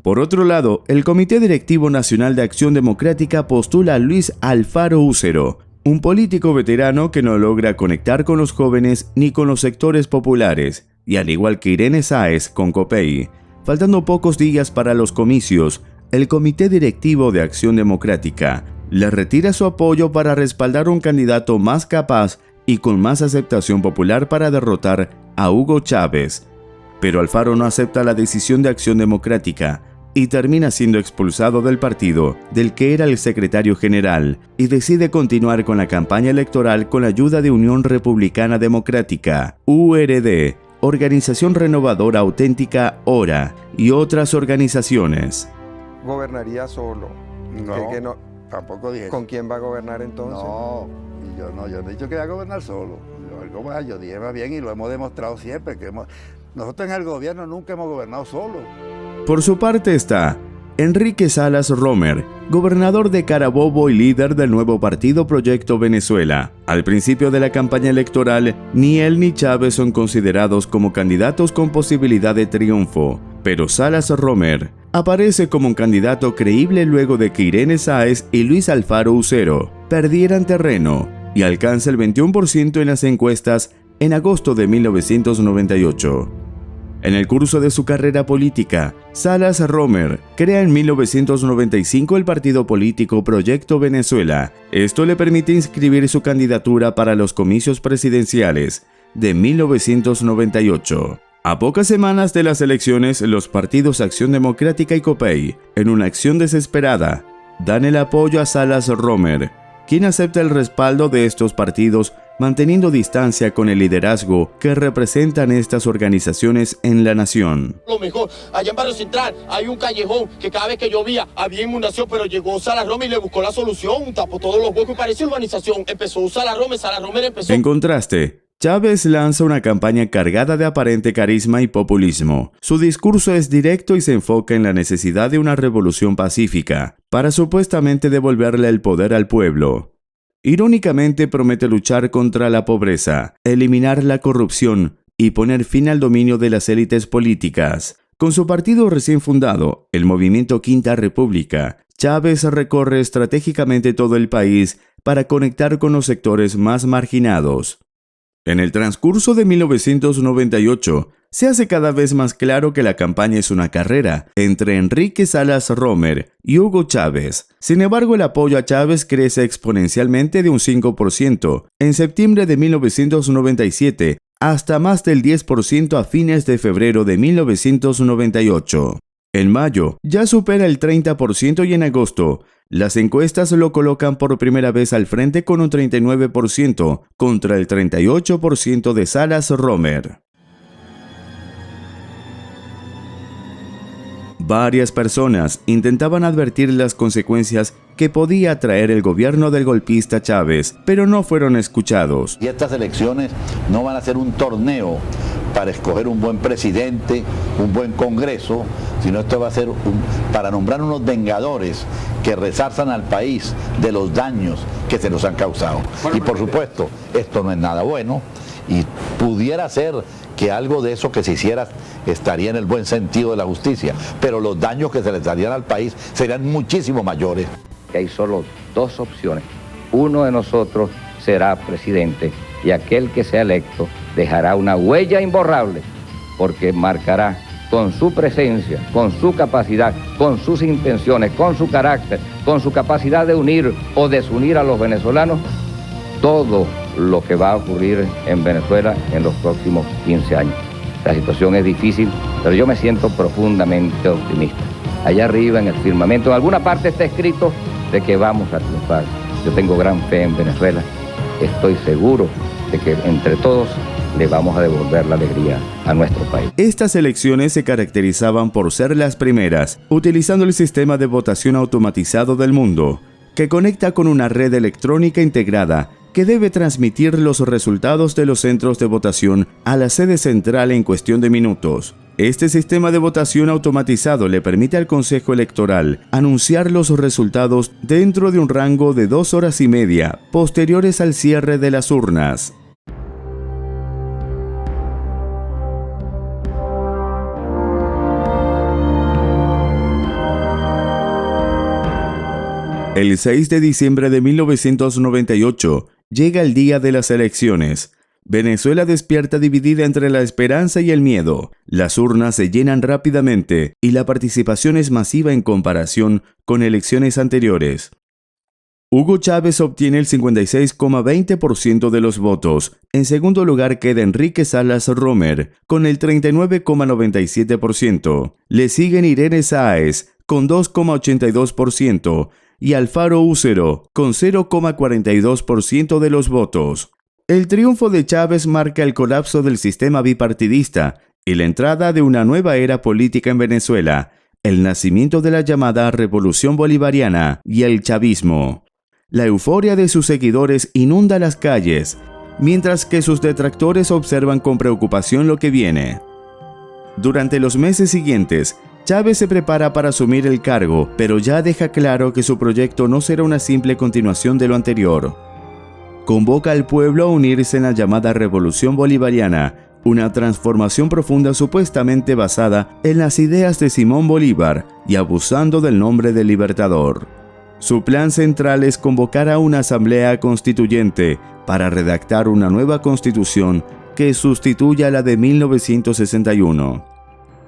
Por otro lado, el Comité Directivo Nacional de Acción Democrática postula a Luis Alfaro Úcero, un político veterano que no logra conectar con los jóvenes ni con los sectores populares, y al igual que Irene Sáez con Copey, faltando pocos días para los comicios, el Comité Directivo de Acción Democrática le retira su apoyo para respaldar un candidato más capaz y con más aceptación popular para derrotar a Hugo Chávez. Pero Alfaro no acepta la decisión de Acción Democrática y termina siendo expulsado del partido del que era el secretario general y decide continuar con la campaña electoral con la ayuda de Unión Republicana Democrática, URD, Organización Renovadora Auténtica ORA y otras organizaciones. Gobernaría solo. No, tampoco dije. ¿Con quién va a gobernar entonces? Yo no he dicho que va a gobernar solo. Yo dije más bien y lo hemos demostrado siempre, que nosotros en el gobierno nunca hemos gobernado solo. Por su parte está Enrique Salas Romer, gobernador de Carabobo y líder del nuevo partido Proyecto Venezuela. Al principio de la campaña electoral, ni él ni Chávez son considerados como candidatos con posibilidad de triunfo, pero Salas Romer aparece como un candidato creíble luego de que Irene Sáez y Luis Alfaro Úcero perdieran terreno y alcanza el 21% en las encuestas en agosto de 1998. En el curso de su carrera política, Salas Romer crea en 1995 el partido político Proyecto Venezuela. Esto le permite inscribir su candidatura para los comicios presidenciales de 1998. A pocas semanas de las elecciones, los partidos Acción Democrática y Copey, en una acción desesperada, dan el apoyo a Salas Romer, quien acepta el respaldo de estos partidos manteniendo distancia con el liderazgo que representan estas organizaciones en la nación. Lo mejor, allá en Barrio Central hay un callejón que cada vez que llovía había inundación, pero llegó Salas Romer y le buscó la solución, tapó todos los huecos y parecía urbanización. Empezó a usar Salas Romer empezó. En contraste, Chávez lanza una campaña cargada de aparente carisma y populismo. Su discurso es directo y se enfoca en la necesidad de una revolución pacífica para supuestamente devolverle el poder al pueblo. Irónicamente promete luchar contra la pobreza, eliminar la corrupción y poner fin al dominio de las élites políticas. Con su partido recién fundado, el Movimiento Quinta República, Chávez recorre estratégicamente todo el país para conectar con los sectores más marginados. En el transcurso de 1998, se hace cada vez más claro que la campaña es una carrera entre Enrique Salas Romer y Hugo Chávez. Sin embargo, el apoyo a Chávez crece exponencialmente de un 5% en septiembre de 1997 hasta más del 10% a fines de febrero de 1998. En mayo, ya supera el 30% y en agosto, las encuestas lo colocan por primera vez al frente con un 39% contra el 38% de Salas Romer. Varias personas intentaban advertir las consecuencias que podía traer el gobierno del golpista Chávez, pero no fueron escuchados. Y estas elecciones no van a ser un torneo para escoger un buen presidente, un buen Congreso, sino esto va a ser para nombrar unos vengadores que resarzan al país de los daños que se nos han causado. Y por supuesto, esto no es nada bueno y pudiera ser que algo de eso que se hiciera estaría en el buen sentido de la justicia, pero los daños que se les darían al país serían muchísimo mayores. Hay solo dos opciones. Uno de nosotros será presidente y aquel que sea electo dejará una huella imborrable porque marcará con su presencia, con su capacidad, con sus intenciones, con su carácter, con su capacidad de unir o desunir a los venezolanos, todo lo que va a ocurrir en Venezuela en los próximos 15 años. La situación es difícil, pero yo me siento profundamente optimista. Allá arriba en el firmamento, en alguna parte está escrito de que vamos a triunfar. Yo tengo gran fe en Venezuela. Estoy seguro de que entre todos le vamos a devolver la alegría a nuestro país. Estas elecciones se caracterizaban por ser las primeras, utilizando el sistema de votación automatizado del mundo, que conecta con una red electrónica integrada que debe transmitir los resultados de los centros de votación a la sede central en cuestión de minutos. Este sistema de votación automatizado le permite al Consejo Electoral anunciar los resultados dentro de un rango de 2 horas y media posteriores al cierre de las urnas. El 6 de diciembre de 1998 llega el día de las elecciones. Venezuela despierta dividida entre la esperanza y el miedo. Las urnas se llenan rápidamente y la participación es masiva en comparación con elecciones anteriores. Hugo Chávez obtiene el 56,20% de los votos. En segundo lugar queda Enrique Salas Romer con el 39,97%. Le siguen Irene Sáez con 2,82% y Alfaro Úcero con 0,42% de los votos. El triunfo de Chávez marca el colapso del sistema bipartidista y la entrada de una nueva era política en Venezuela, el nacimiento de la llamada Revolución Bolivariana y el chavismo. La euforia de sus seguidores inunda las calles, mientras que sus detractores observan con preocupación lo que viene. Durante los meses siguientes, Chávez se prepara para asumir el cargo, pero ya deja claro que su proyecto no será una simple continuación de lo anterior. Convoca al pueblo a unirse en la llamada Revolución Bolivariana, una transformación profunda supuestamente basada en las ideas de Simón Bolívar y abusando del nombre del Libertador. Su plan central es convocar a una asamblea constituyente para redactar una nueva constitución que sustituya a la de 1961.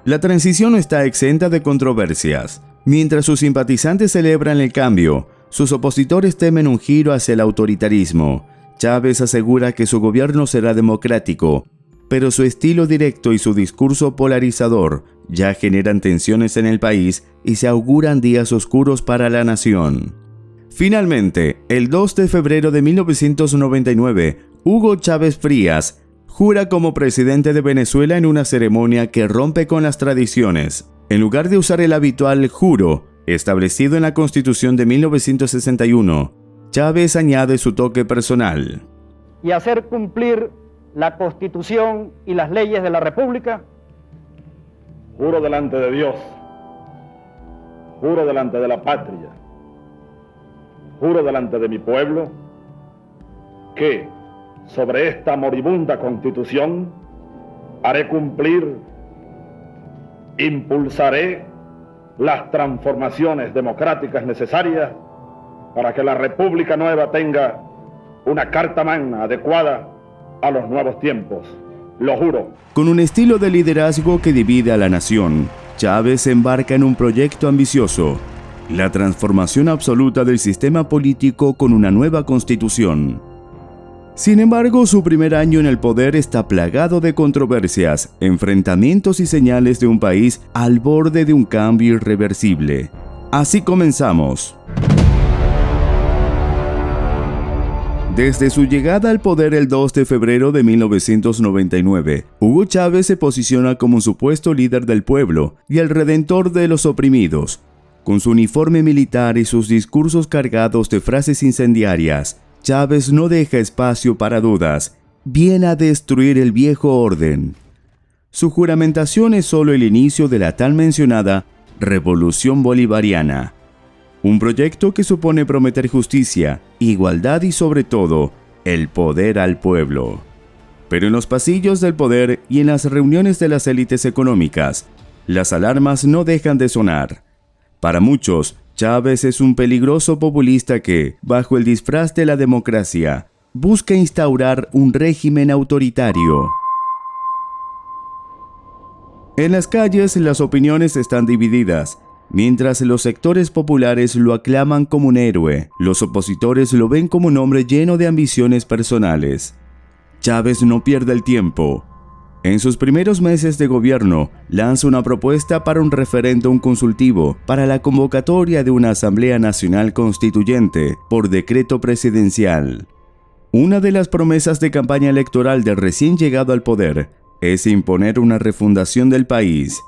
La transición no está exenta de controversias. Mientras sus simpatizantes celebran el cambio, sus opositores temen un giro hacia el autoritarismo. Chávez asegura que su gobierno será democrático, pero su estilo directo y su discurso polarizador ya generan tensiones en el país y se auguran días oscuros para la nación. Finalmente, el 2 de febrero de 1999, Hugo Chávez Frías jura como presidente de Venezuela en una ceremonia que rompe con las tradiciones. En lugar de usar el habitual juro, establecido en la Constitución de 1961, Chávez añade su toque personal. Y hacer cumplir la Constitución y las leyes de la República. Juro delante de Dios, juro delante de la patria, juro delante de mi pueblo, que sobre esta moribunda Constitución haré cumplir, impulsaré las transformaciones democráticas necesarias para que la República Nueva tenga una carta magna adecuada a los nuevos tiempos. Lo juro. Con un estilo de liderazgo que divide a la nación, Chávez se embarca en un proyecto ambicioso: la transformación absoluta del sistema político con una nueva constitución. Sin embargo, su primer año en el poder está plagado de controversias, enfrentamientos y señales de un país al borde de un cambio irreversible. Así comenzamos. Desde su llegada al poder el 2 de febrero de 1999, Hugo Chávez se posiciona como un supuesto líder del pueblo y el redentor de los oprimidos. Con su uniforme militar y sus discursos cargados de frases incendiarias, Chávez no deja espacio para dudas. Viene a destruir el viejo orden. Su juramentación es solo el inicio de la tan mencionada Revolución Bolivariana. Un proyecto que supone prometer justicia, igualdad y sobre todo, el poder al pueblo. Pero en los pasillos del poder y en las reuniones de las élites económicas, las alarmas no dejan de sonar. Para muchos, Chávez es un peligroso populista que, bajo el disfraz de la democracia, busca instaurar un régimen autoritario. En las calles, las opiniones están divididas. Mientras los sectores populares lo aclaman como un héroe, los opositores lo ven como un hombre lleno de ambiciones personales. Chávez no pierde el tiempo. En sus primeros meses de gobierno, lanza una propuesta para un referéndum consultivo para la convocatoria de una Asamblea Nacional Constituyente por decreto presidencial. Una de las promesas de campaña electoral del recién llegado al poder es imponer una refundación del país.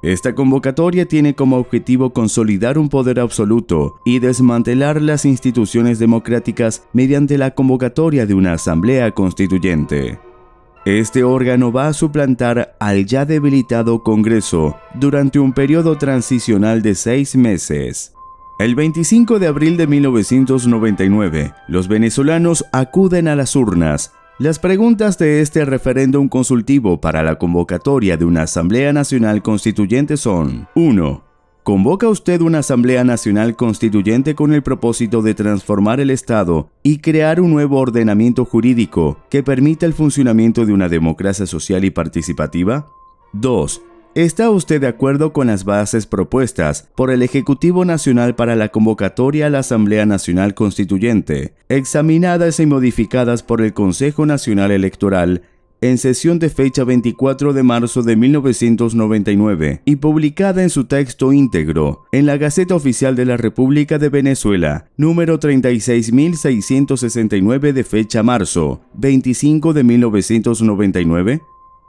Esta convocatoria tiene como objetivo consolidar un poder absoluto y desmantelar las instituciones democráticas mediante la convocatoria de una Asamblea Constituyente. Este órgano va a suplantar al ya debilitado Congreso durante un periodo transicional de 6 meses. El 25 de abril de 1999, los venezolanos acuden a las urnas. Las preguntas de este referéndum consultivo para la convocatoria de una Asamblea Nacional Constituyente son: 1. ¿Convoca usted una Asamblea Nacional Constituyente con el propósito de transformar el Estado y crear un nuevo ordenamiento jurídico que permita el funcionamiento de una democracia social y participativa? 2. ¿Está usted de acuerdo con las bases propuestas por el Ejecutivo Nacional para la convocatoria a la Asamblea Nacional Constituyente, examinadas y modificadas por el Consejo Nacional Electoral en sesión de fecha 24 de marzo de 1999 y publicada en su texto íntegro en la Gaceta Oficial de la República de Venezuela, número 36.669 de fecha marzo 25 de 1999?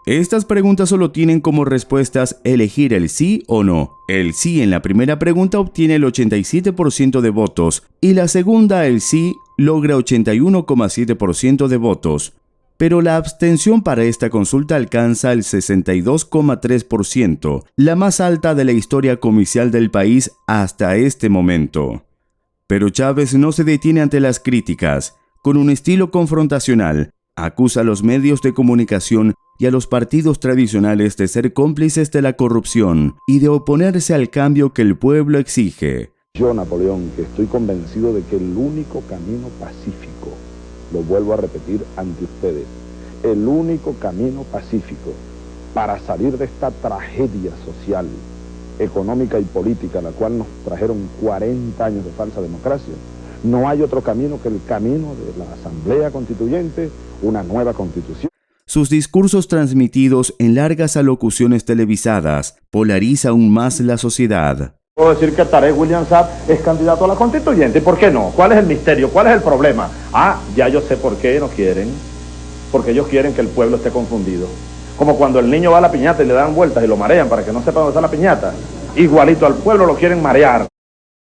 Estas preguntas solo tienen como respuestas elegir el sí o no. El sí en la primera pregunta obtiene el 87% de votos y la segunda, el sí, logra 81,7% de votos. Pero la abstención para esta consulta alcanza el 62,3%, la más alta de la historia comicial del país hasta este momento. Pero Chávez no se detiene ante las críticas. Con un estilo confrontacional, acusa a los medios de comunicación y a los partidos tradicionales de ser cómplices de la corrupción y de oponerse al cambio que el pueblo exige. Yo, Napoleón, que estoy convencido de que el único camino pacífico, lo vuelvo a repetir ante ustedes, el único camino pacífico para salir de esta tragedia social, económica y política, la cual nos trajeron 40 años de falsa democracia, no hay otro camino que el camino de la Asamblea Constituyente, una nueva constitución. Sus discursos transmitidos en largas alocuciones televisadas polariza aún más la sociedad. Puedo decir que Tarek William Saab es candidato a la constituyente. ¿Por qué no? ¿Cuál es el misterio? ¿Cuál es el problema? Ya yo sé por qué no quieren. Porque ellos quieren que el pueblo esté confundido. Como cuando el niño va a la piñata y le dan vueltas y lo marean para que no sepa dónde está la piñata. Igualito al pueblo lo quieren marear.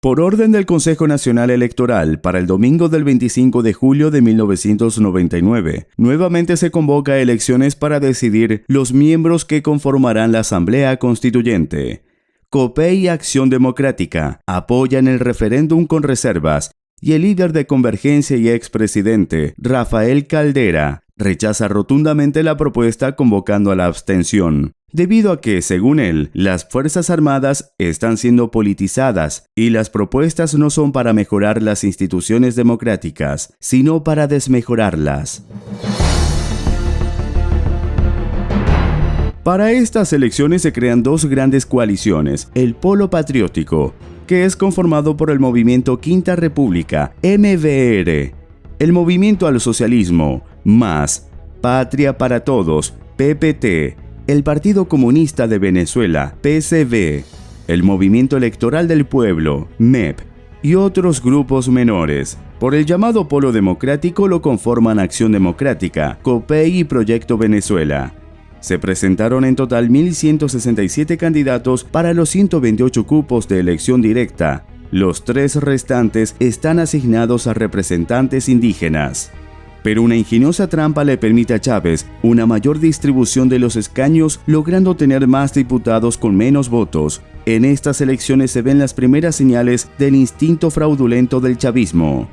Por orden del Consejo Nacional Electoral, para el domingo del 25 de julio de 1999, nuevamente se convoca a elecciones para decidir los miembros que conformarán la Asamblea Constituyente. COPEI y Acción Democrática apoyan el referéndum con reservas y el líder de Convergencia y expresidente, Rafael Caldera, rechaza rotundamente la propuesta convocando a la abstención, debido a que, según él, las Fuerzas Armadas están siendo politizadas y las propuestas no son para mejorar las instituciones democráticas, sino para desmejorarlas. Para estas elecciones se crean dos grandes coaliciones, el Polo Patriótico, que es conformado por el Movimiento Quinta República, MVR, el Movimiento al Socialismo, MAS, Patria para Todos, PPT, el Partido Comunista de Venezuela, PCV, el Movimiento Electoral del Pueblo, MEP, y otros grupos menores. Por el llamado Polo Democrático lo conforman Acción Democrática, COPEI y Proyecto Venezuela. Se presentaron en total 1.167 candidatos para los 128 cupos de elección directa. Los 3 restantes están asignados a representantes indígenas. Pero una ingeniosa trampa le permite a Chávez una mayor distribución de los escaños, logrando tener más diputados con menos votos. En estas elecciones se ven las primeras señales del instinto fraudulento del chavismo,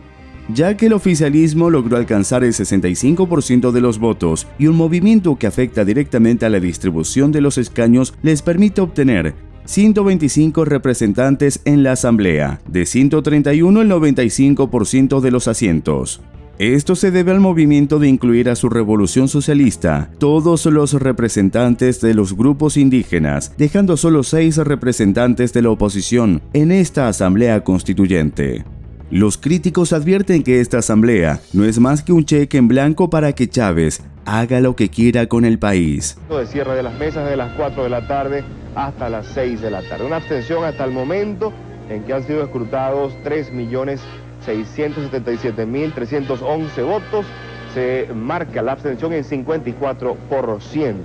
ya que el oficialismo logró alcanzar el 65% de los votos y un movimiento que afecta directamente a la distribución de los escaños les permite obtener 125 representantes en la Asamblea, de 131 el 95% de los asientos. Esto se debe al movimiento de incluir a su revolución socialista todos los representantes de los grupos indígenas, dejando solo 6 representantes de la oposición en esta asamblea constituyente. Los críticos advierten que esta asamblea no es más que un cheque en blanco para que Chávez haga lo que quiera con el país. De cierre de las mesas de las 4 de la tarde hasta las 6 de la tarde. Una abstención hasta el momento en que han sido escrutados 3.677.311 votos. Se marca la abstención en 54%.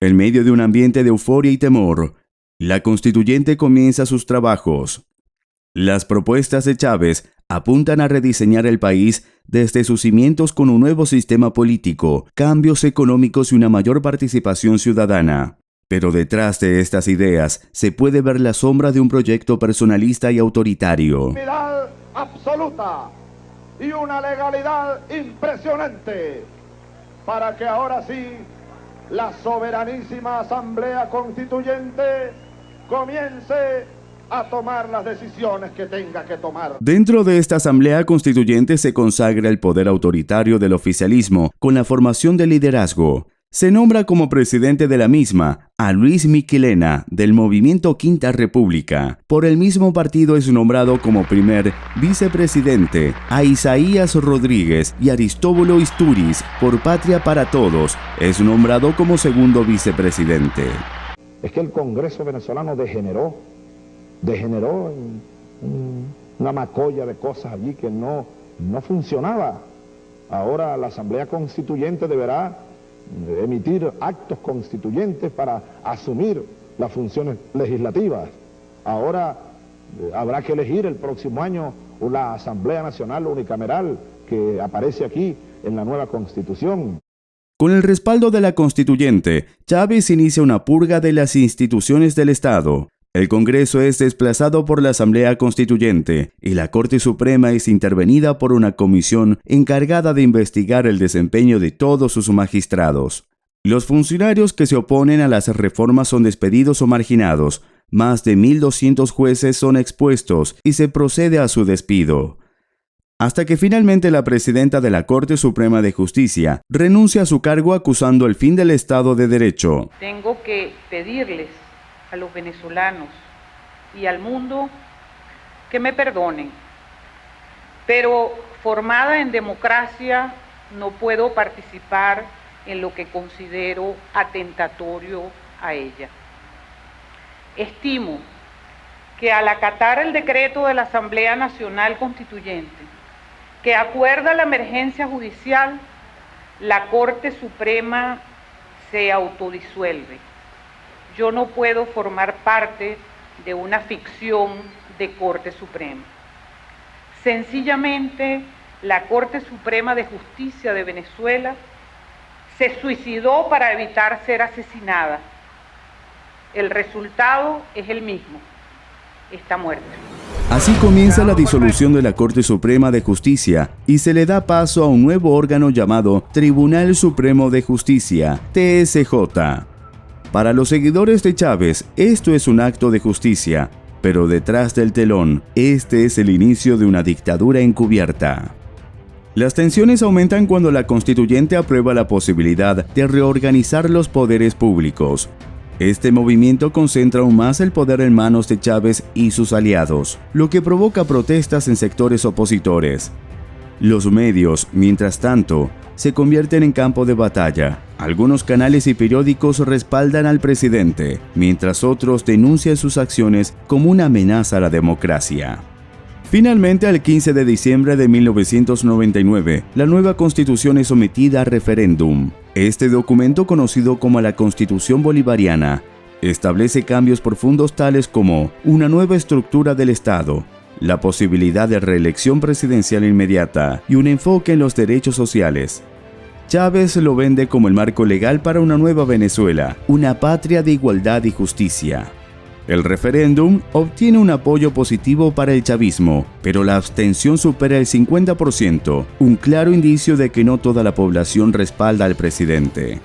En medio de un ambiente de euforia y temor, la constituyente comienza sus trabajos. Las propuestas de Chávez apuntan a rediseñar el país desde sus cimientos con un nuevo sistema político, cambios económicos y una mayor participación ciudadana. Pero detrás de estas ideas se puede ver la sombra de un proyecto personalista y autoritario. Legalidad absoluta y una legalidad impresionante para que ahora sí la soberanísima Asamblea Constituyente comience a tomar las decisiones que tenga que tomar. Dentro de esta asamblea constituyente se consagra el poder autoritario del oficialismo con la formación de liderazgo. Se nombra como presidente de la misma a Luis Miquelena del movimiento Quinta República. Por el mismo partido es nombrado como primer vicepresidente a Isaías Rodríguez, y Aristóbulo Isturiz por Patria para Todos es nombrado como segundo vicepresidente. Es que el Congreso venezolano degeneró en una macolla de cosas allí que no funcionaba. Ahora la Asamblea Constituyente deberá emitir actos constituyentes para asumir las funciones legislativas. Ahora habrá que elegir el próximo año una Asamblea Nacional unicameral que aparece aquí en la nueva Constitución. Con el respaldo de la constituyente, Chávez inicia una purga de las instituciones del Estado. El Congreso es desplazado por la Asamblea Constituyente y la Corte Suprema es intervenida por una comisión encargada de investigar el desempeño de todos sus magistrados. Los funcionarios que se oponen a las reformas son despedidos o marginados. Más de 1.200 jueces son expuestos y se procede a su despido. Hasta que finalmente la presidenta de la Corte Suprema de Justicia renuncia a su cargo acusando el fin del Estado de Derecho. Tengo que pedirles a los venezolanos y al mundo que me perdonen, pero formada en democracia no puedo participar en lo que considero atentatorio a ella. Estimo que al acatar el decreto de la Asamblea Nacional Constituyente que acuerda la emergencia judicial, la Corte Suprema se autodisuelve. Yo no puedo formar parte de una ficción de Corte Suprema. Sencillamente, la Corte Suprema de Justicia de Venezuela se suicidó para evitar ser asesinada. El resultado es el mismo: está muerta. Así comienza la disolución de la Corte Suprema de Justicia y se le da paso a un nuevo órgano llamado Tribunal Supremo de Justicia, TSJ. Para los seguidores de Chávez, esto es un acto de justicia, pero detrás del telón, este es el inicio de una dictadura encubierta. Las tensiones aumentan cuando la constituyente aprueba la posibilidad de reorganizar los poderes públicos. Este movimiento concentra aún más el poder en manos de Chávez y sus aliados, lo que provoca protestas en sectores opositores. Los medios, mientras tanto, se convierten en campo de batalla. Algunos canales y periódicos respaldan al presidente, mientras otros denuncian sus acciones como una amenaza a la democracia. Finalmente, el 15 de diciembre de 1999, la nueva Constitución es sometida a referéndum. Este documento, conocido como la Constitución Bolivariana, establece cambios profundos tales como una nueva estructura del Estado, la posibilidad de reelección presidencial inmediata y un enfoque en los derechos sociales. Chávez lo vende como el marco legal para una nueva Venezuela, una patria de igualdad y justicia. El referéndum obtiene un apoyo positivo para el chavismo, pero la abstención supera el 50%, un claro indicio de que no toda la población respalda al presidente.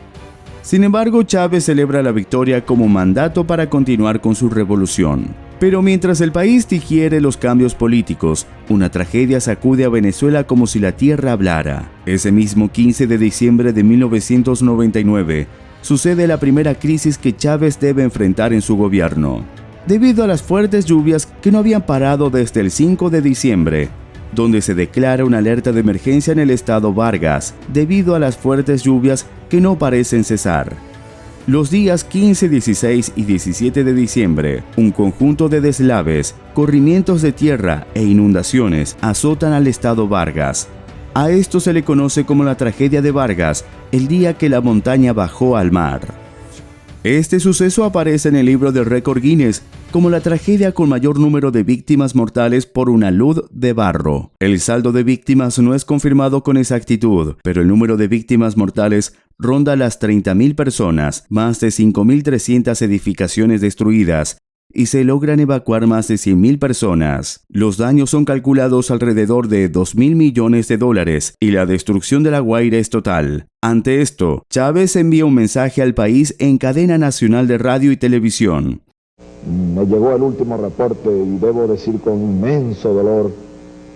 Sin embargo, Chávez celebra la victoria como mandato para continuar con su revolución. Pero mientras el país digiere los cambios políticos, una tragedia sacude a Venezuela como si la tierra hablara. Ese mismo 15 de diciembre de 1999, sucede la primera crisis que Chávez debe enfrentar en su gobierno. Debido a las fuertes lluvias que no habían parado desde el 5 de diciembre, donde se declara una alerta de emergencia en el estado Vargas, debido a las fuertes lluvias que no parecen cesar. Los días 15, 16 y 17 de diciembre, un conjunto de deslaves, corrimientos de tierra e inundaciones azotan al estado Vargas. A esto se le conoce como la tragedia de Vargas, el día que la montaña bajó al mar. Este suceso aparece en el libro del récord Guinness como la tragedia con mayor número de víctimas mortales por un alud de barro. El saldo de víctimas no es confirmado con exactitud, pero el número de víctimas mortales ronda las 30.000 personas, más de 5.300 edificaciones destruidas, y se logran evacuar más de 100.000 personas. Los daños son calculados alrededor de $2.000 millones y la destrucción de La Guaira es total. Ante esto, Chávez envía un mensaje al país en cadena nacional de radio y televisión. Me llegó el último reporte y debo decir con inmenso dolor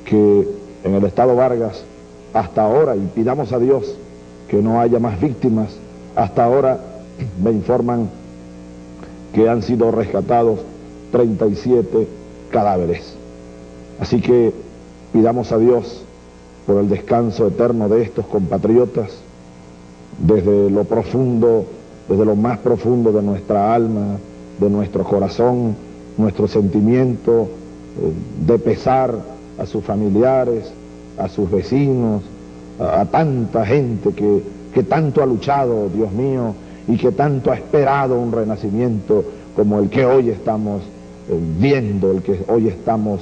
que en el estado Vargas, hasta ahora, y pidamos a Dios que no haya más víctimas, hasta ahora me informan que han sido rescatados 37 cadáveres. Así que pidamos a Dios por el descanso eterno de estos compatriotas, desde lo profundo, desde lo más profundo de nuestra alma, de nuestro corazón, nuestro sentimiento de pesar a sus familiares, a sus vecinos, a tanta gente que tanto ha luchado, Dios mío, y que tanto ha esperado un renacimiento como el que hoy estamos viendo, el que hoy estamos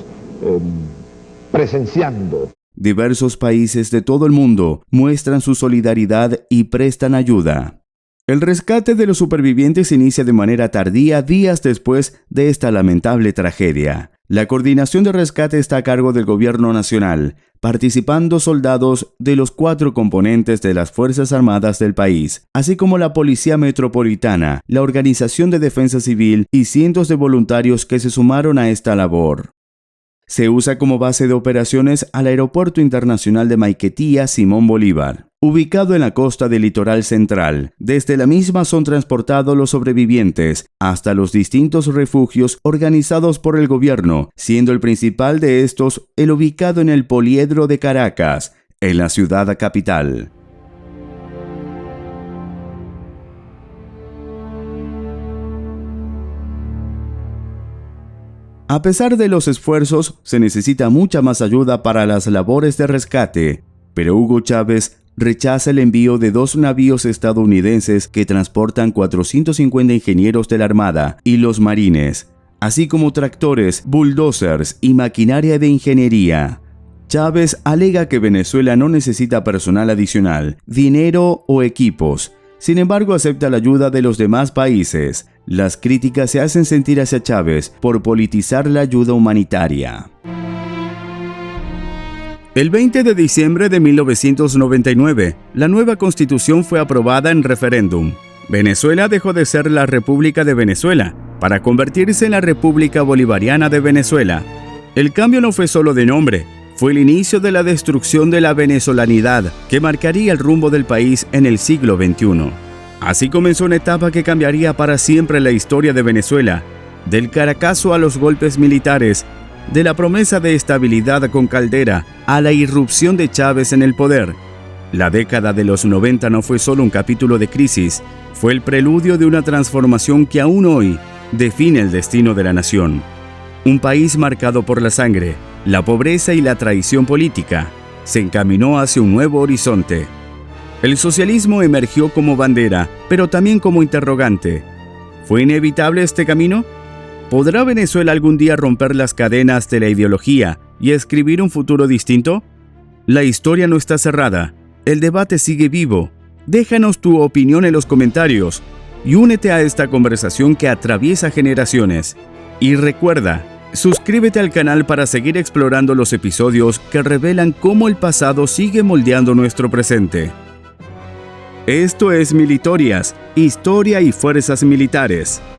presenciando. Diversos países de todo el mundo muestran su solidaridad y prestan ayuda. El rescate de los supervivientes inicia de manera tardía días después de esta lamentable tragedia. La coordinación de rescate está a cargo del gobierno nacional, participando soldados de los 4 componentes de las Fuerzas Armadas del país, así como la Policía Metropolitana, la Organización de Defensa Civil y cientos de voluntarios que se sumaron a esta labor. Se usa como base de operaciones al Aeropuerto Internacional de Maiquetía Simón Bolívar, ubicado en la costa del litoral central. Desde la misma son transportados los sobrevivientes hasta los distintos refugios organizados por el gobierno, siendo el principal de estos el ubicado en el Poliedro de Caracas, en la ciudad capital. A pesar de los esfuerzos, se necesita mucha más ayuda para las labores de rescate, pero Hugo Chávez rechaza el envío de 2 navíos estadounidenses que transportan 450 ingenieros de la Armada y los marines, así como tractores, bulldozers y maquinaria de ingeniería. Chávez alega que Venezuela no necesita personal adicional, dinero o equipos. Sin embargo, acepta la ayuda de los demás países. Las críticas se hacen sentir hacia Chávez por politizar la ayuda humanitaria. El 20 de diciembre de 1999, la nueva constitución fue aprobada en referéndum. Venezuela dejó de ser la República de Venezuela para convertirse en la República Bolivariana de Venezuela. El cambio no fue solo de nombre, fue el inicio de la destrucción de la venezolanidad que marcaría el rumbo del país en el siglo XXI. Así comenzó una etapa que cambiaría para siempre la historia de Venezuela, del Caracazo a los golpes militares, de la promesa de estabilidad con Caldera a la irrupción de Chávez en el poder. La década de los 90 no fue solo un capítulo de crisis, fue el preludio de una transformación que aún hoy define el destino de la nación. Un país marcado por la sangre, la pobreza y la traición política, se encaminó hacia un nuevo horizonte. El socialismo emergió como bandera, pero también como interrogante. ¿Fue inevitable este camino? ¿Podrá Venezuela algún día romper las cadenas de la ideología y escribir un futuro distinto? La historia no está cerrada, el debate sigue vivo. Déjanos tu opinión en los comentarios y únete a esta conversación que atraviesa generaciones. Y recuerda, suscríbete al canal para seguir explorando los episodios que revelan cómo el pasado sigue moldeando nuestro presente. Esto es Militorias, Historia y Fuerzas Militares.